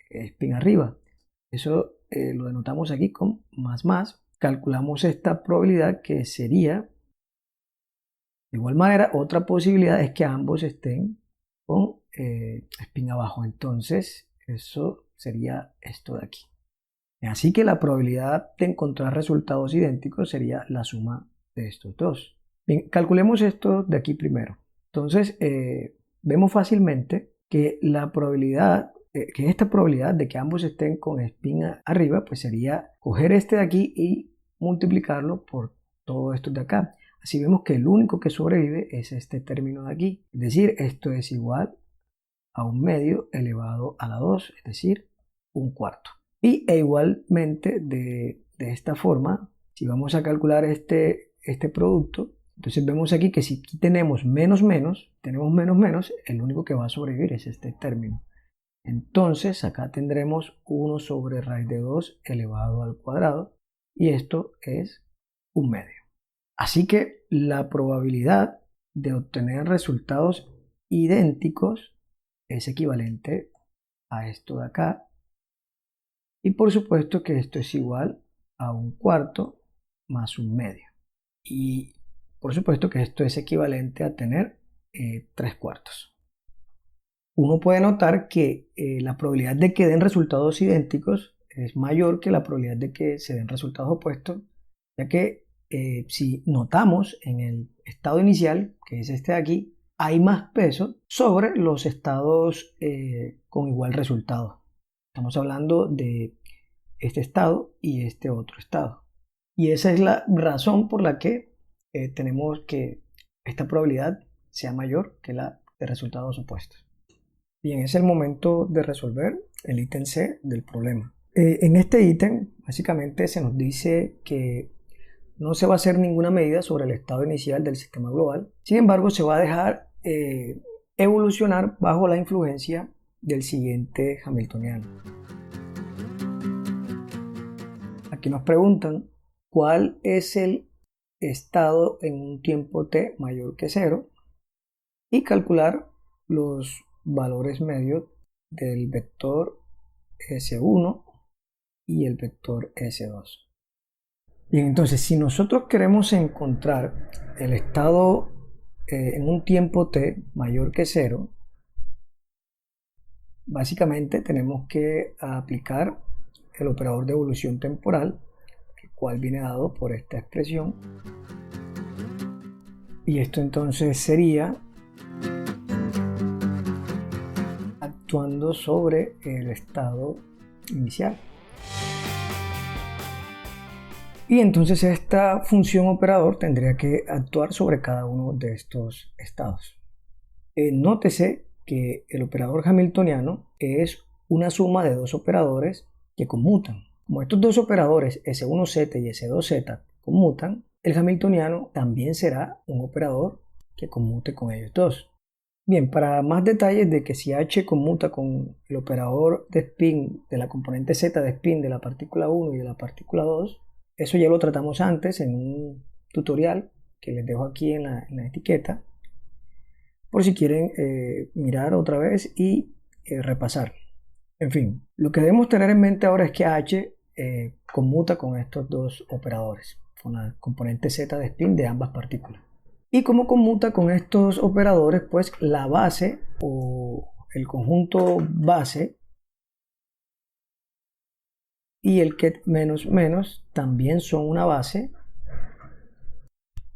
Speaker 1: spin arriba. Eso lo denotamos aquí con más más. Calculamos esta probabilidad que sería, de igual manera, otra posibilidad es que ambos estén con spin abajo. Entonces, eso sería esto de aquí. Así que la probabilidad de encontrar resultados idénticos sería la suma de estos dos. Bien, calculemos esto de aquí primero. Entonces, vemos fácilmente que la probabilidad, que esta probabilidad de que ambos estén con spin arriba, pues sería coger este de aquí y multiplicarlo por todo esto de acá. Así vemos que el único que sobrevive es este término de aquí. Es decir, esto es igual a un medio elevado a la 2, es decir, un cuarto. Y igualmente de esta forma, si vamos a calcular este producto, entonces vemos aquí que si aquí tenemos menos menos, el único que va a sobrevivir es este término. Entonces acá tendremos 1 sobre raíz de 2 elevado al cuadrado y esto es un medio. Así que la probabilidad de obtener resultados idénticos es equivalente a esto de acá Y por supuesto que esto es igual a 1/4 más 1/2. Y por supuesto que esto es equivalente a tener 3/4. Uno puede notar que la probabilidad de que den resultados idénticos es mayor que la probabilidad de que se den resultados opuestos, ya que si notamos en el estado inicial, que es este de aquí, hay más peso sobre los estados con igual resultado. Estamos hablando de este estado y este otro estado. Y esa es la razón por la que tenemos que esta probabilidad sea mayor que la de resultados opuestos. Bien, es el momento de resolver el ítem C del problema. En este ítem, básicamente se nos dice que no se va a hacer ninguna medida sobre el estado inicial del sistema global. Sin embargo, se va a dejar evolucionar bajo la influencia del siguiente hamiltoniano. Aquí nos preguntan cuál es el estado en un tiempo t mayor que 0 y calcular los valores medios del vector S1 y el vector S2. Bien, entonces si nosotros queremos encontrar el estado en un tiempo t mayor que 0, básicamente tenemos que aplicar el operador de evolución temporal, el cual viene dado por esta expresión. Y esto entonces sería actuando sobre el estado inicial. Y entonces esta función operador tendría que actuar sobre cada uno de estos estados. Nótese que el operador hamiltoniano es una suma de dos operadores que conmutan. Como estos dos operadores S1z y S2z conmutan, el hamiltoniano también será un operador que conmute con ellos dos. Bien, para más detalles de que si H conmuta con el operador de spin de la componente Z de spin de la partícula 1 y de la partícula 2, eso ya lo tratamos antes en un tutorial que les dejo aquí en la etiqueta, por si quieren mirar otra vez y repasar. En fin, lo que debemos tener en mente ahora es que H conmuta con estos dos operadores, con la componente Z de spin de ambas partículas. Y como conmuta con estos operadores, pues la base o el conjunto base y el ket menos menos también son una base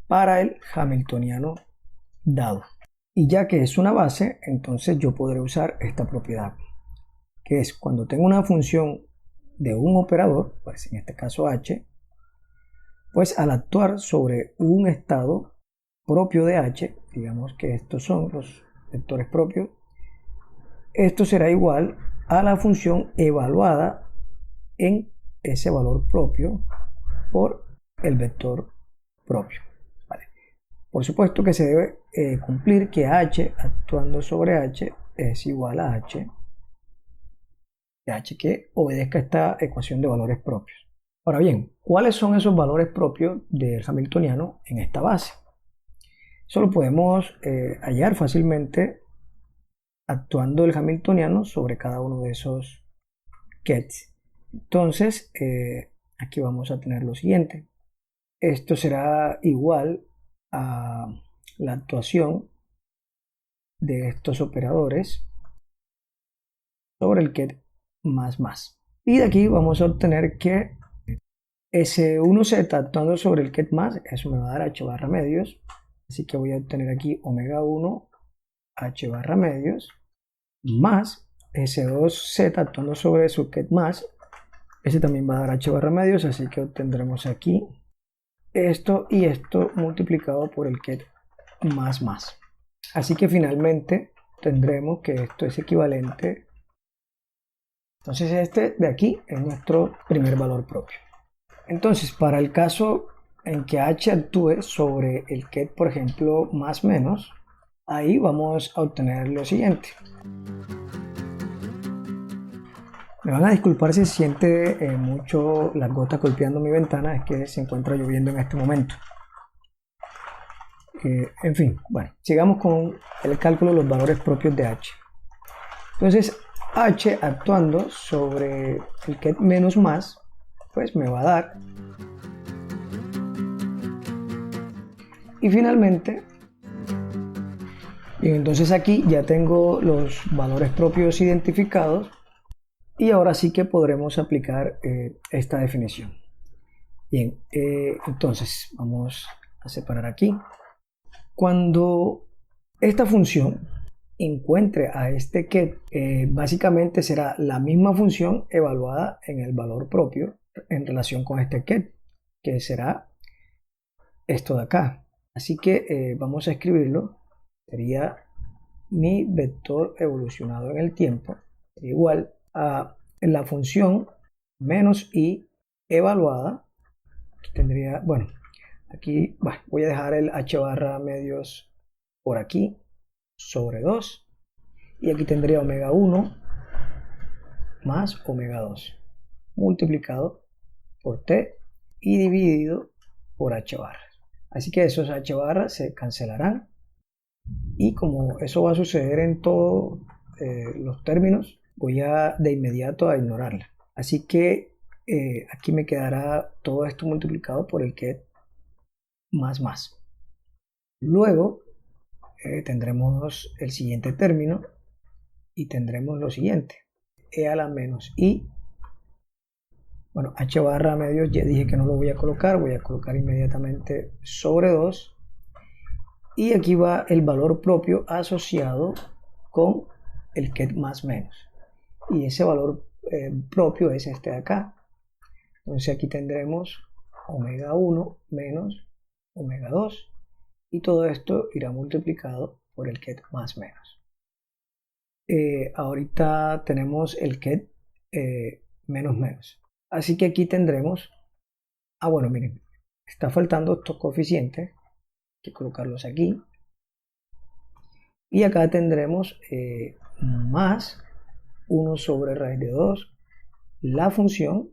Speaker 1: para el hamiltoniano dado. Y ya que es una base, entonces yo podré usar esta propiedad, que es cuando tengo una función de un operador, pues en este caso H, pues al actuar sobre un estado propio de H, digamos que estos son los vectores propios, esto será igual a la función evaluada en ese valor propio por el vector propio. Vale. Por supuesto que se debe cumplir que H actuando sobre H es igual a H de H que obedezca a esta ecuación de valores propios. Ahora bien, ¿cuáles son esos valores propios del hamiltoniano en esta base? Eso lo podemos hallar fácilmente actuando el hamiltoniano sobre cada uno de esos kets. Entonces, aquí vamos a tener lo siguiente. Esto será igual a la actuación de estos operadores sobre el ket más. Y de aquí vamos a obtener que S1z actuando sobre el ket más, eso me va a dar h barra medios. Así que voy a obtener aquí omega 1 h barra medios más S2z actuando sobre su ket más. Ese también va a dar h barra medios, así que obtendremos aquí esto y esto multiplicado por el ket más. Así que finalmente tendremos que esto es equivalente. Entonces este de aquí es nuestro primer valor propio. Entonces para el caso en que H actúe sobre el ket, por ejemplo, más menos, ahí vamos a obtener lo siguiente. Me van a disculpar si se siente mucho las gotas golpeando mi ventana, es que se encuentra lloviendo en este momento. En fin, bueno, sigamos con el cálculo de los valores propios de H. Entonces, h actuando sobre el ket menos más, pues me va a dar. Y finalmente, bien, entonces aquí ya tengo los valores propios identificados y ahora sí que podremos aplicar esta definición. Bien, entonces vamos a separar aquí. Cuando esta función encuentre a este ket, básicamente será la misma función evaluada en el valor propio en relación con este ket, que será esto de acá. Así que vamos a escribirlo. Sería mi vector evolucionado en el tiempo igual a la función menos i evaluada. Aquí tendría, bueno, aquí voy a dejar el h barra medios por aquí sobre 2 y aquí tendría omega 1 más omega 2 multiplicado por t y dividido por h barra. Así que esos h barra se cancelarán y como eso va a suceder en todos los términos, voy a de inmediato a ignorarla. Así que aquí me quedará todo esto multiplicado por el ket más. Luego tendremos el siguiente término y tendremos lo siguiente. E a la menos i. Bueno, h barra medios ya dije que no lo voy a colocar inmediatamente sobre 2. Y aquí va el valor propio asociado con el ket más menos. Y ese valor propio es este de acá. Entonces aquí tendremos omega 1 menos omega 2. Y todo esto irá multiplicado por el ket más menos. Ahorita tenemos el ket menos. Así que aquí tendremos, bueno, miren, está faltando estos coeficientes, hay que colocarlos aquí. Y acá tendremos más 1 sobre raíz de 2, la función,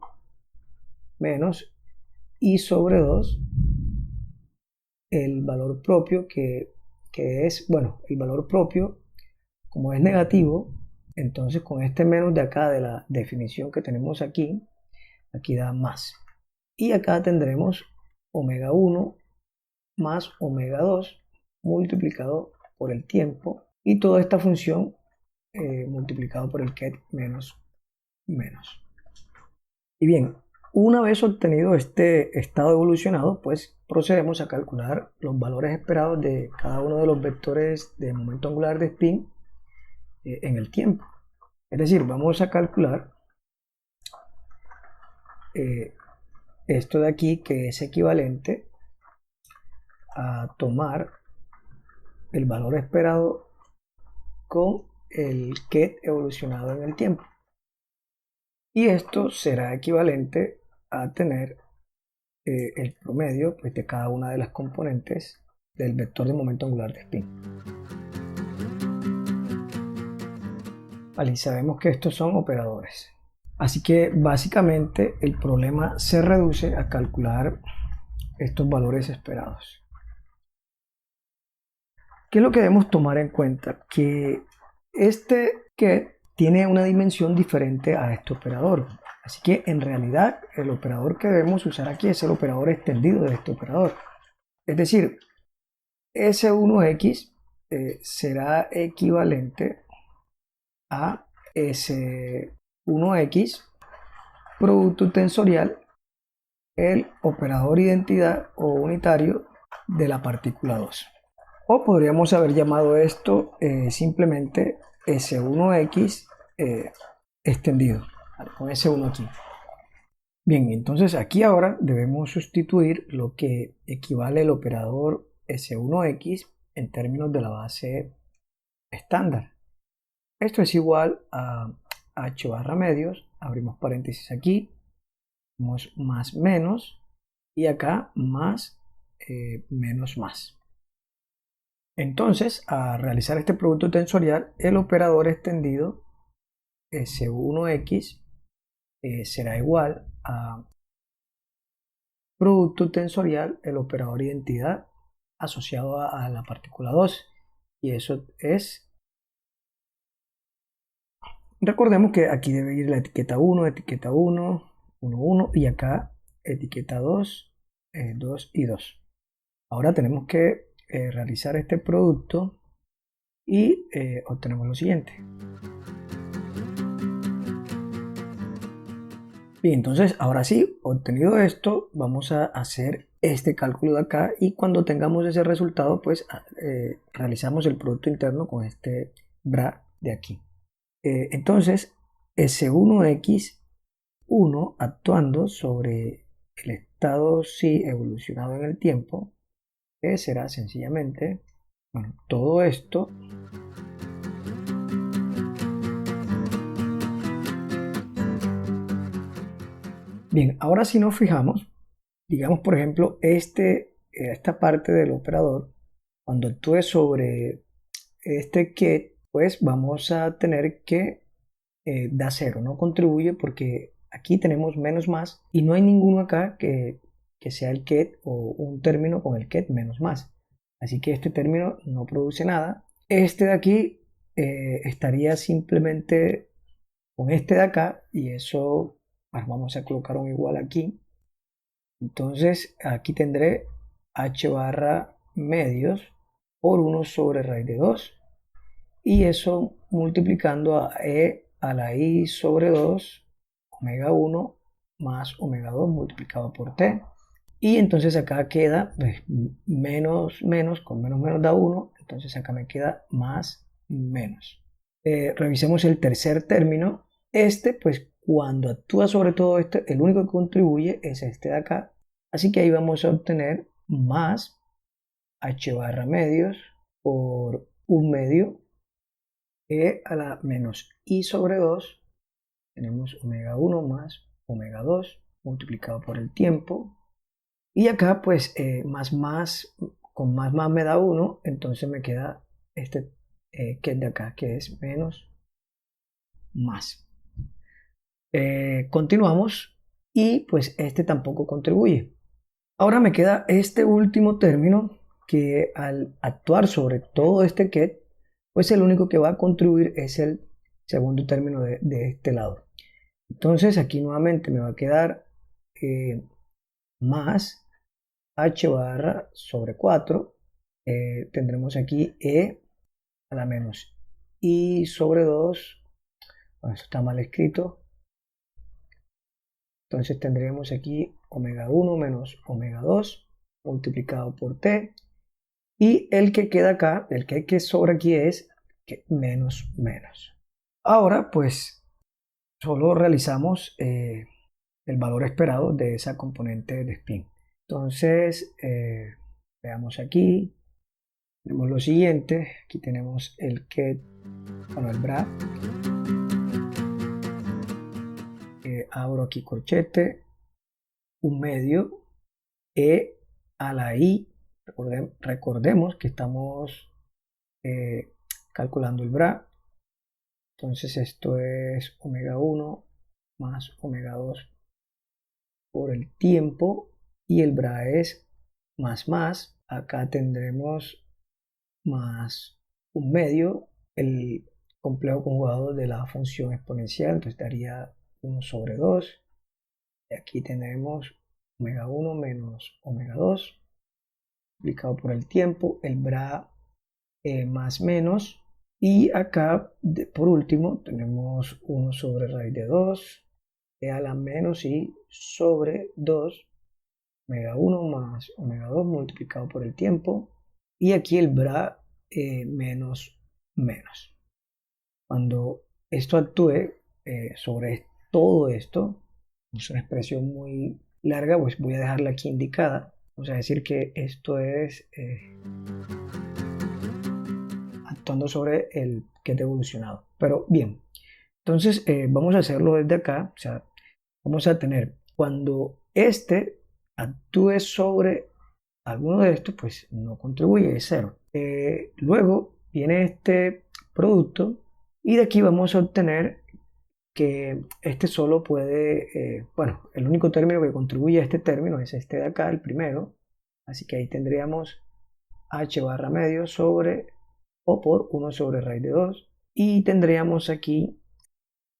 Speaker 1: menos i sobre 2, el valor propio que es, bueno, el valor propio, como es negativo, entonces con este menos de acá de la definición que tenemos aquí da más. Y acá tendremos omega 1 más omega 2 multiplicado por el tiempo y toda esta función multiplicado por el ket menos. Y bien, una vez obtenido este estado evolucionado, pues procedemos a calcular los valores esperados de cada uno de los vectores de momento angular de spin en el tiempo. Es decir, vamos a calcular esto de aquí, que es equivalente a tomar el valor esperado con el ket evolucionado en el tiempo. Y esto será equivalente a tener el promedio pues, de cada una de las componentes del vector de momento angular de spin. Vale, y sabemos que estos son operadores. Así que básicamente el problema se reduce a calcular estos valores esperados. ¿Qué es lo que debemos tomar en cuenta? Que este ket tiene una dimensión diferente a este operador. Así que en realidad el operador que debemos usar aquí es el operador extendido de este operador. Es decir, S1X será equivalente a S1X producto tensorial, el operador identidad o unitario de la partícula 2. O podríamos haber llamado esto simplemente S1X extendido, con S1 aquí. Bien, entonces aquí ahora debemos sustituir lo que equivale el operador S1X en términos de la base estándar. Esto es igual a h barra medios, abrimos paréntesis aquí, tenemos más menos y acá más menos más. Entonces, a realizar este producto tensorial, el operador extendido S1X será igual a producto tensorial, el operador identidad asociado a la partícula 2. Y eso es Recordemos que aquí debe ir la etiqueta 1, etiqueta 1, 1, 1 y acá etiqueta 2, 2 y 2. Ahora tenemos que realizar este producto y obtenemos lo siguiente. Bien, entonces ahora sí, obtenido esto, vamos a hacer este cálculo de acá y cuando tengamos ese resultado, pues realizamos el producto interno con este bra de aquí. Entonces, S1X1 actuando sobre el estado sí evolucionado en el tiempo, será sencillamente, bueno, todo esto. Bien, ahora si nos fijamos, digamos por ejemplo, esta parte del operador, cuando actúe sobre este get, pues vamos a tener que da 0, no contribuye porque aquí tenemos menos más y no hay ninguno acá que sea el get o un término con el get menos más. Así que este término no produce nada. Este de aquí estaría simplemente con este de acá y eso vamos a colocar un igual aquí. Entonces aquí tendré h barra medios por 1 sobre raíz de 2 y eso multiplicando a e a la i sobre 2 omega 1 más omega 2 multiplicado por t. Y entonces acá queda pues, menos menos con menos menos da 1, entonces acá me queda más menos. Revisemos el tercer término. Este pues cuando actúa sobre todo este, el único que contribuye es este de acá. Así que ahí vamos a obtener más h barra medios por un medio e a la menos i sobre 2, tenemos omega 1 más omega 2 multiplicado por el tiempo. Y acá pues con más me da 1, entonces me queda este que es de acá, que es menos más. Continuamos y pues este tampoco contribuye. Ahora me queda este último término que al actuar sobre todo este ket, pues el único que va a contribuir es el segundo término de este lado. Entonces aquí nuevamente me va a quedar más h barra sobre 4. Tendremos aquí e a la menos i sobre 2. Bueno, eso está mal escrito. Entonces tendríamos aquí omega 1 menos omega 2 multiplicado por t. Y el que queda acá, el que sobra aquí es menos menos. Ahora pues solo realizamos el valor esperado de esa componente de spin. Entonces veamos aquí, tenemos lo siguiente, aquí tenemos el get, bueno el bra, abro aquí corchete, un medio, e a la i, recordemos que estamos calculando el bra. Entonces esto es omega 1 más omega 2 por el tiempo y el bra es más. Acá tendremos más un medio, el complejo conjugado de la función exponencial, entonces daría 1 sobre 2. Y aquí tenemos omega 1 menos omega 2 multiplicado por el tiempo, el bra más menos. Y acá, por último, tenemos 1 sobre raíz de 2, e a la menos i sobre 2, omega 1 más omega 2 multiplicado por el tiempo. Y aquí el bra menos menos. Cuando esto actúe sobre todo esto, es una expresión muy larga, pues voy a dejarla aquí indicada. Vamos a decir que esto es actuando sobre el que ha evolucionado. Pero bien, entonces vamos a hacerlo desde acá. O sea, vamos a tener cuando este actúe sobre alguno de estos, pues no contribuye, es 0. Luego viene este producto y de aquí vamos a obtener que este solo puede, bueno, el único término que contribuye a este término es este de acá, el primero. Así que ahí tendríamos h barra medio sobre o por 1 sobre raíz de 2 y tendríamos aquí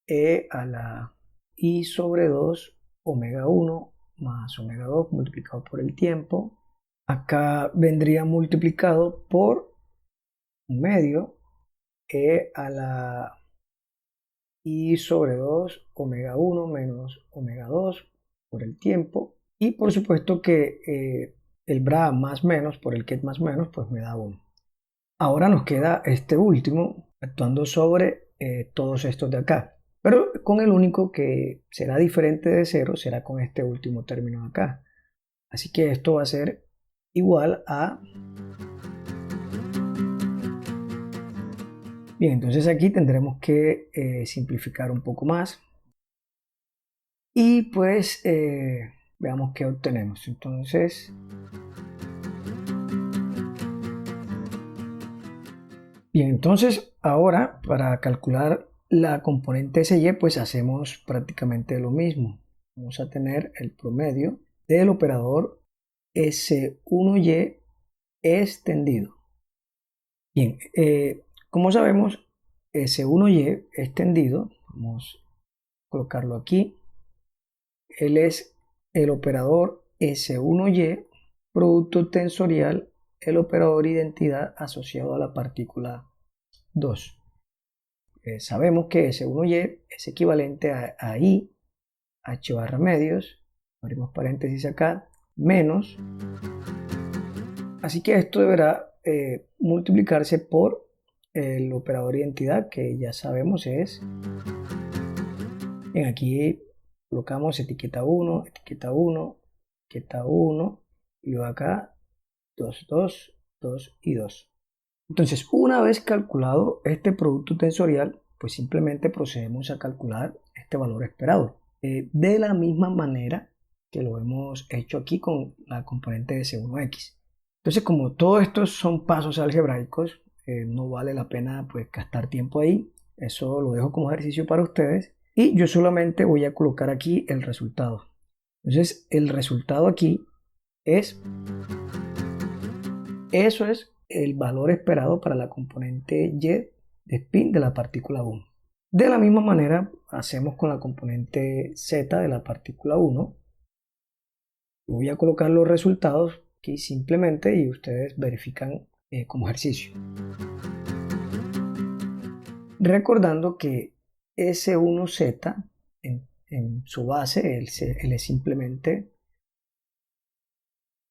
Speaker 1: E a la I sobre 2 omega 1 más omega 2 multiplicado por el tiempo. Acá vendría multiplicado por un medio E a la I sobre 2 omega 1 menos omega 2 por el tiempo. Y por supuesto que el bra más menos por el ket más menos pues me da 1. Ahora nos queda este último actuando sobre todos estos de acá. Pero con el único que será diferente de 0 será con este último término de acá. Así que esto va a ser igual a... Bien, entonces aquí tendremos que simplificar un poco más. Y pues veamos qué obtenemos. Entonces... Bien, entonces ahora para calcular la componente SY pues hacemos prácticamente lo mismo. Vamos a tener el promedio del operador S1Y extendido. Bien, como sabemos, S1Y extendido, vamos a colocarlo aquí, él es el operador S1Y, producto tensorial, el operador identidad asociado a la partícula 2. Sabemos que S1Y es equivalente a I, H barra medios, abrimos paréntesis acá, menos. Así que esto deberá multiplicarse por el operador identidad, que ya sabemos es... Bien, aquí colocamos etiqueta 1, etiqueta 1, etiqueta 1, y luego acá 2, 2, 2 y 2. Entonces, una vez calculado este producto tensorial, pues simplemente procedemos a calcular este valor esperado. De la misma manera que lo hemos hecho aquí con la componente de S1X. Entonces, como todos estos son pasos algebraicos, no vale la pena pues gastar tiempo ahí. Eso lo dejo como ejercicio para ustedes. Y yo solamente voy a colocar aquí el resultado. Entonces, el resultado aquí es... Eso es el valor esperado para la componente Y de spin de la partícula 1. De la misma manera hacemos con la componente Z de la partícula 1. Voy a colocar los resultados aquí simplemente y ustedes verifican como ejercicio. Recordando que S1Z en su base, él es simplemente...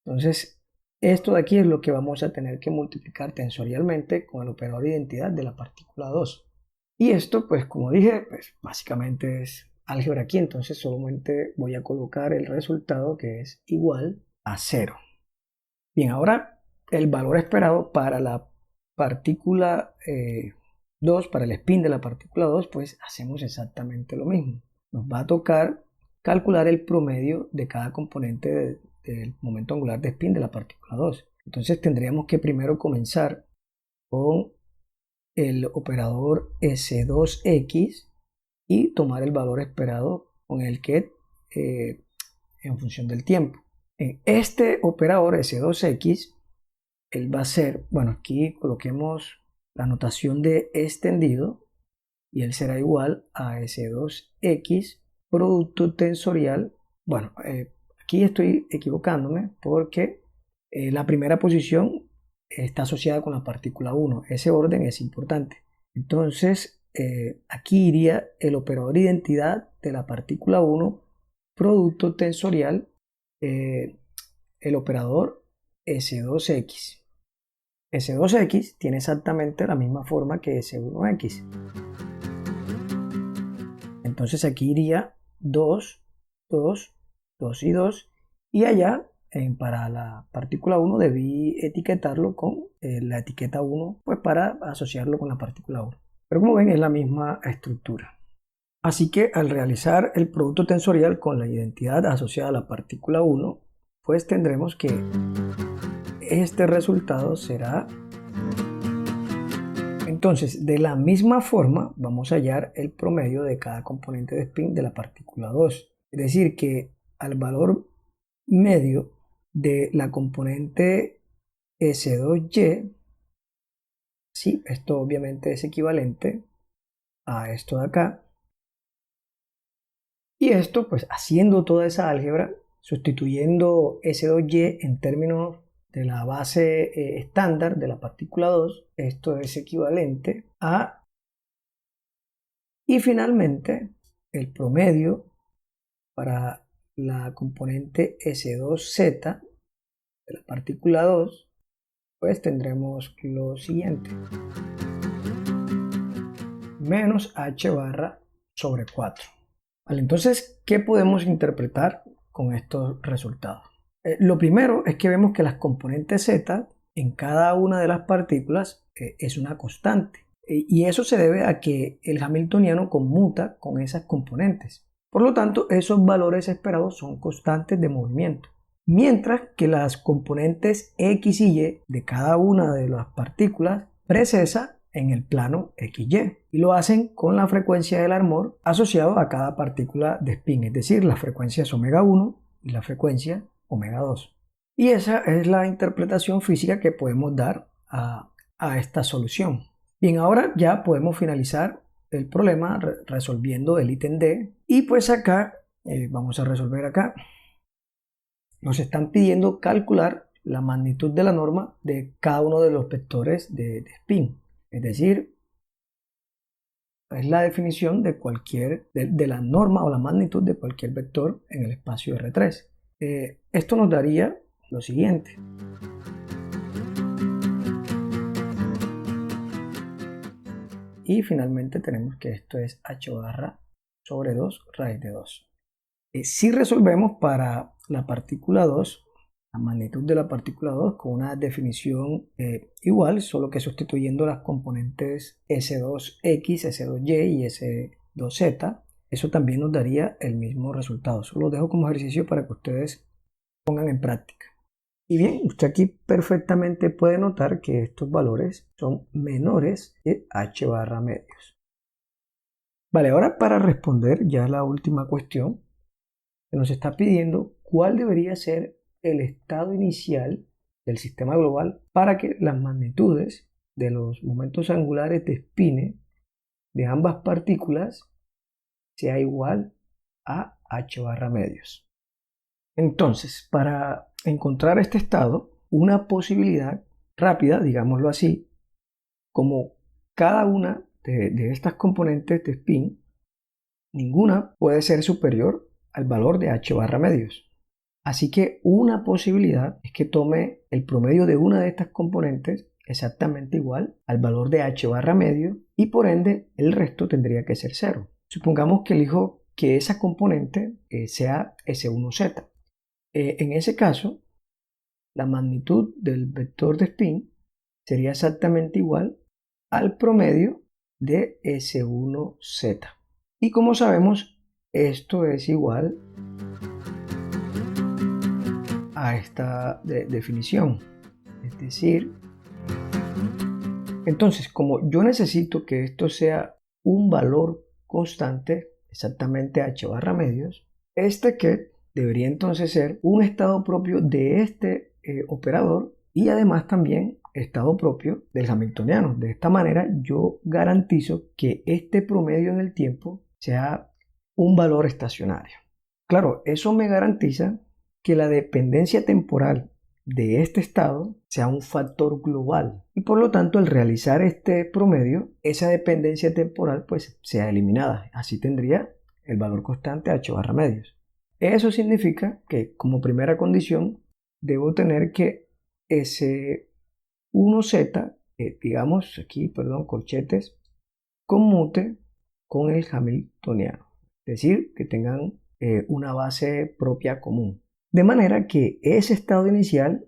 Speaker 1: Entonces, esto de aquí es lo que vamos a tener que multiplicar tensorialmente con el operador de identidad de la partícula 2. Y esto, pues como dije, pues básicamente es álgebra aquí, entonces solamente voy a colocar el resultado que es igual a 0. Bien, ahora el valor esperado para la partícula 2, para el spin de la partícula 2, pues hacemos exactamente lo mismo. Nos va a tocar calcular el promedio de cada componente del momento angular de spin de la partícula 2. Entonces tendríamos que primero comenzar con el operador S2X y tomar el valor esperado con el ket en función del tiempo. En este operador S2X, él va a ser, bueno, aquí coloquemos la notación de extendido y él será igual a S2X producto tensorial. Bueno, aquí estoy equivocándome porque la primera posición está asociada con la partícula 1. Ese orden es importante. Entonces, aquí iría el operador identidad de la partícula 1, producto tensorial, el operador S2X. S2X tiene exactamente la misma forma que S1X. Entonces aquí iría 2, 2, 2 y 2. Y allá, para la partícula 1, debí etiquetarlo con la etiqueta 1, pues para asociarlo con la partícula 1. Pero como ven, es la misma estructura. Así que al realizar el producto tensorial con la identidad asociada a la partícula 1, pues tendremos que este resultado será... Entonces, de la misma forma, vamos a hallar el promedio de cada componente de spin de la partícula 2. Es decir, que al valor medio de la componente S2Y, sí, esto obviamente es equivalente a esto de acá, Y esto, pues haciendo toda esa álgebra, sustituyendo S2Y en términos de la base estándar de la partícula 2, esto es equivalente a, y finalmente el promedio para la componente S2Z de la partícula 2, pues tendremos lo siguiente: menos h barra sobre 4. Vale, entonces, ¿qué podemos interpretar con estos resultados? Lo primero es que vemos que las componentes z en cada una de las partículas es una constante. Y eso se debe a que el hamiltoniano conmuta con esas componentes. Por lo tanto, esos valores esperados son constantes de movimiento. Mientras que las componentes x y y de cada una de las partículas precesa en el plano XY y lo hacen con la frecuencia del Larmor asociado a cada partícula de spin, es decir, las frecuencias omega 1 y la frecuencia omega 2. Y esa es la interpretación física que podemos dar a esta solución. Bien, ahora ya podemos finalizar el problema resolviendo el ítem D, y pues acá vamos a resolver acá. Nos están pidiendo calcular la magnitud de la norma de cada uno de los vectores de spin. Es decir, es la definición de de la norma o la magnitud de cualquier vector en el espacio R3. Esto nos daría lo siguiente. Y finalmente tenemos que esto es h barra sobre 2 raíz de 2. Si resolvemos para la partícula 2, la magnitud de la partícula 2 con una definición igual, solo que sustituyendo las componentes S2X, S2Y y S2Z, eso también nos daría el mismo resultado. Solo lo dejo como ejercicio para que ustedes pongan en práctica. Y bien, usted aquí perfectamente puede notar que estos valores son menores que h barra medios. Vale, ahora para responder ya la última cuestión, se nos está pidiendo cuál debería ser el estado inicial del sistema global para que las magnitudes de los momentos angulares de spin de ambas partículas sea igual a h barra medios. Entonces, para encontrar este estado, una posibilidad rápida, digámoslo así, como cada una de estas componentes de spin, ninguna puede ser superior al valor de h barra medios. Así que una posibilidad es que tome el promedio de una de estas componentes exactamente igual al valor de h barra medio y por ende el resto tendría que ser 0. Supongamos que elijo que esa componente sea S1Z. En ese caso, la magnitud del vector de spin sería exactamente igual al promedio de S1Z. Y como sabemos, esto es igual a esta definición. Es decir, entonces, como yo necesito que esto sea un valor constante, exactamente h barra medios, este ket debería entonces ser un estado propio de este operador y además también estado propio del hamiltoniano. De esta manera yo garantizo que este promedio en el tiempo sea un valor estacionario. Claro, eso me garantiza que la dependencia temporal de este estado sea un factor global y por lo tanto al realizar este promedio esa dependencia temporal pues sea eliminada. Así tendría el valor constante h barra medios. Eso significa que como primera condición debo tener que S1Z, digamos aquí, perdón, corchetes, conmute con el hamiltoniano, es decir, que tengan una base propia común. De manera que ese estado inicial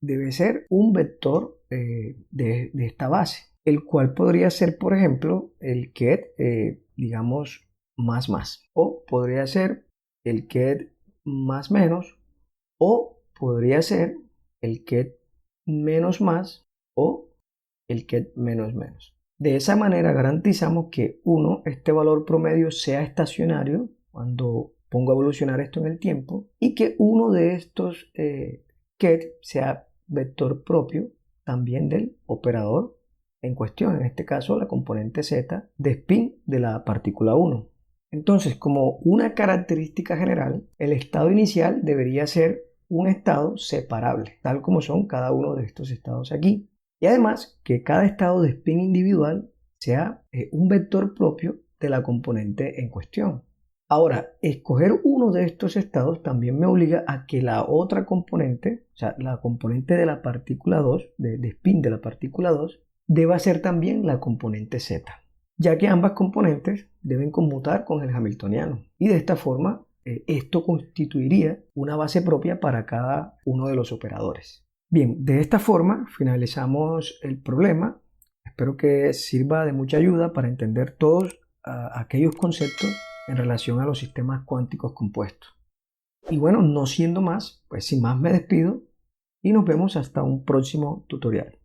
Speaker 1: debe ser un vector de esta base, el cual podría ser, por ejemplo, el ket, digamos, más, o podría ser el ket más menos, o podría ser el ket menos más, o el ket menos menos. De esa manera garantizamos que este valor promedio sea estacionario cuando pongo a evolucionar esto en el tiempo y que uno de estos ket sea vector propio también del operador en cuestión, en este caso la componente z de spin de la partícula 1. Entonces, como una característica general, el estado inicial debería ser un estado separable, tal como son cada uno de estos estados aquí. Y además, que cada estado de spin individual sea un vector propio de la componente en cuestión. Ahora, escoger uno de estos estados también me obliga a que la otra componente, o sea, la componente de la partícula 2, de spin de la partícula 2, deba ser también la componente z, ya que ambas componentes deben conmutar con el hamiltoniano. Y de esta forma, esto constituiría una base propia para cada uno de los operadores. Bien, de esta forma finalizamos el problema. Espero que sirva de mucha ayuda para entender todos aquellos conceptos en relación a los sistemas cuánticos compuestos. Y bueno, no siendo más, pues sin más me despido y nos vemos hasta un próximo tutorial.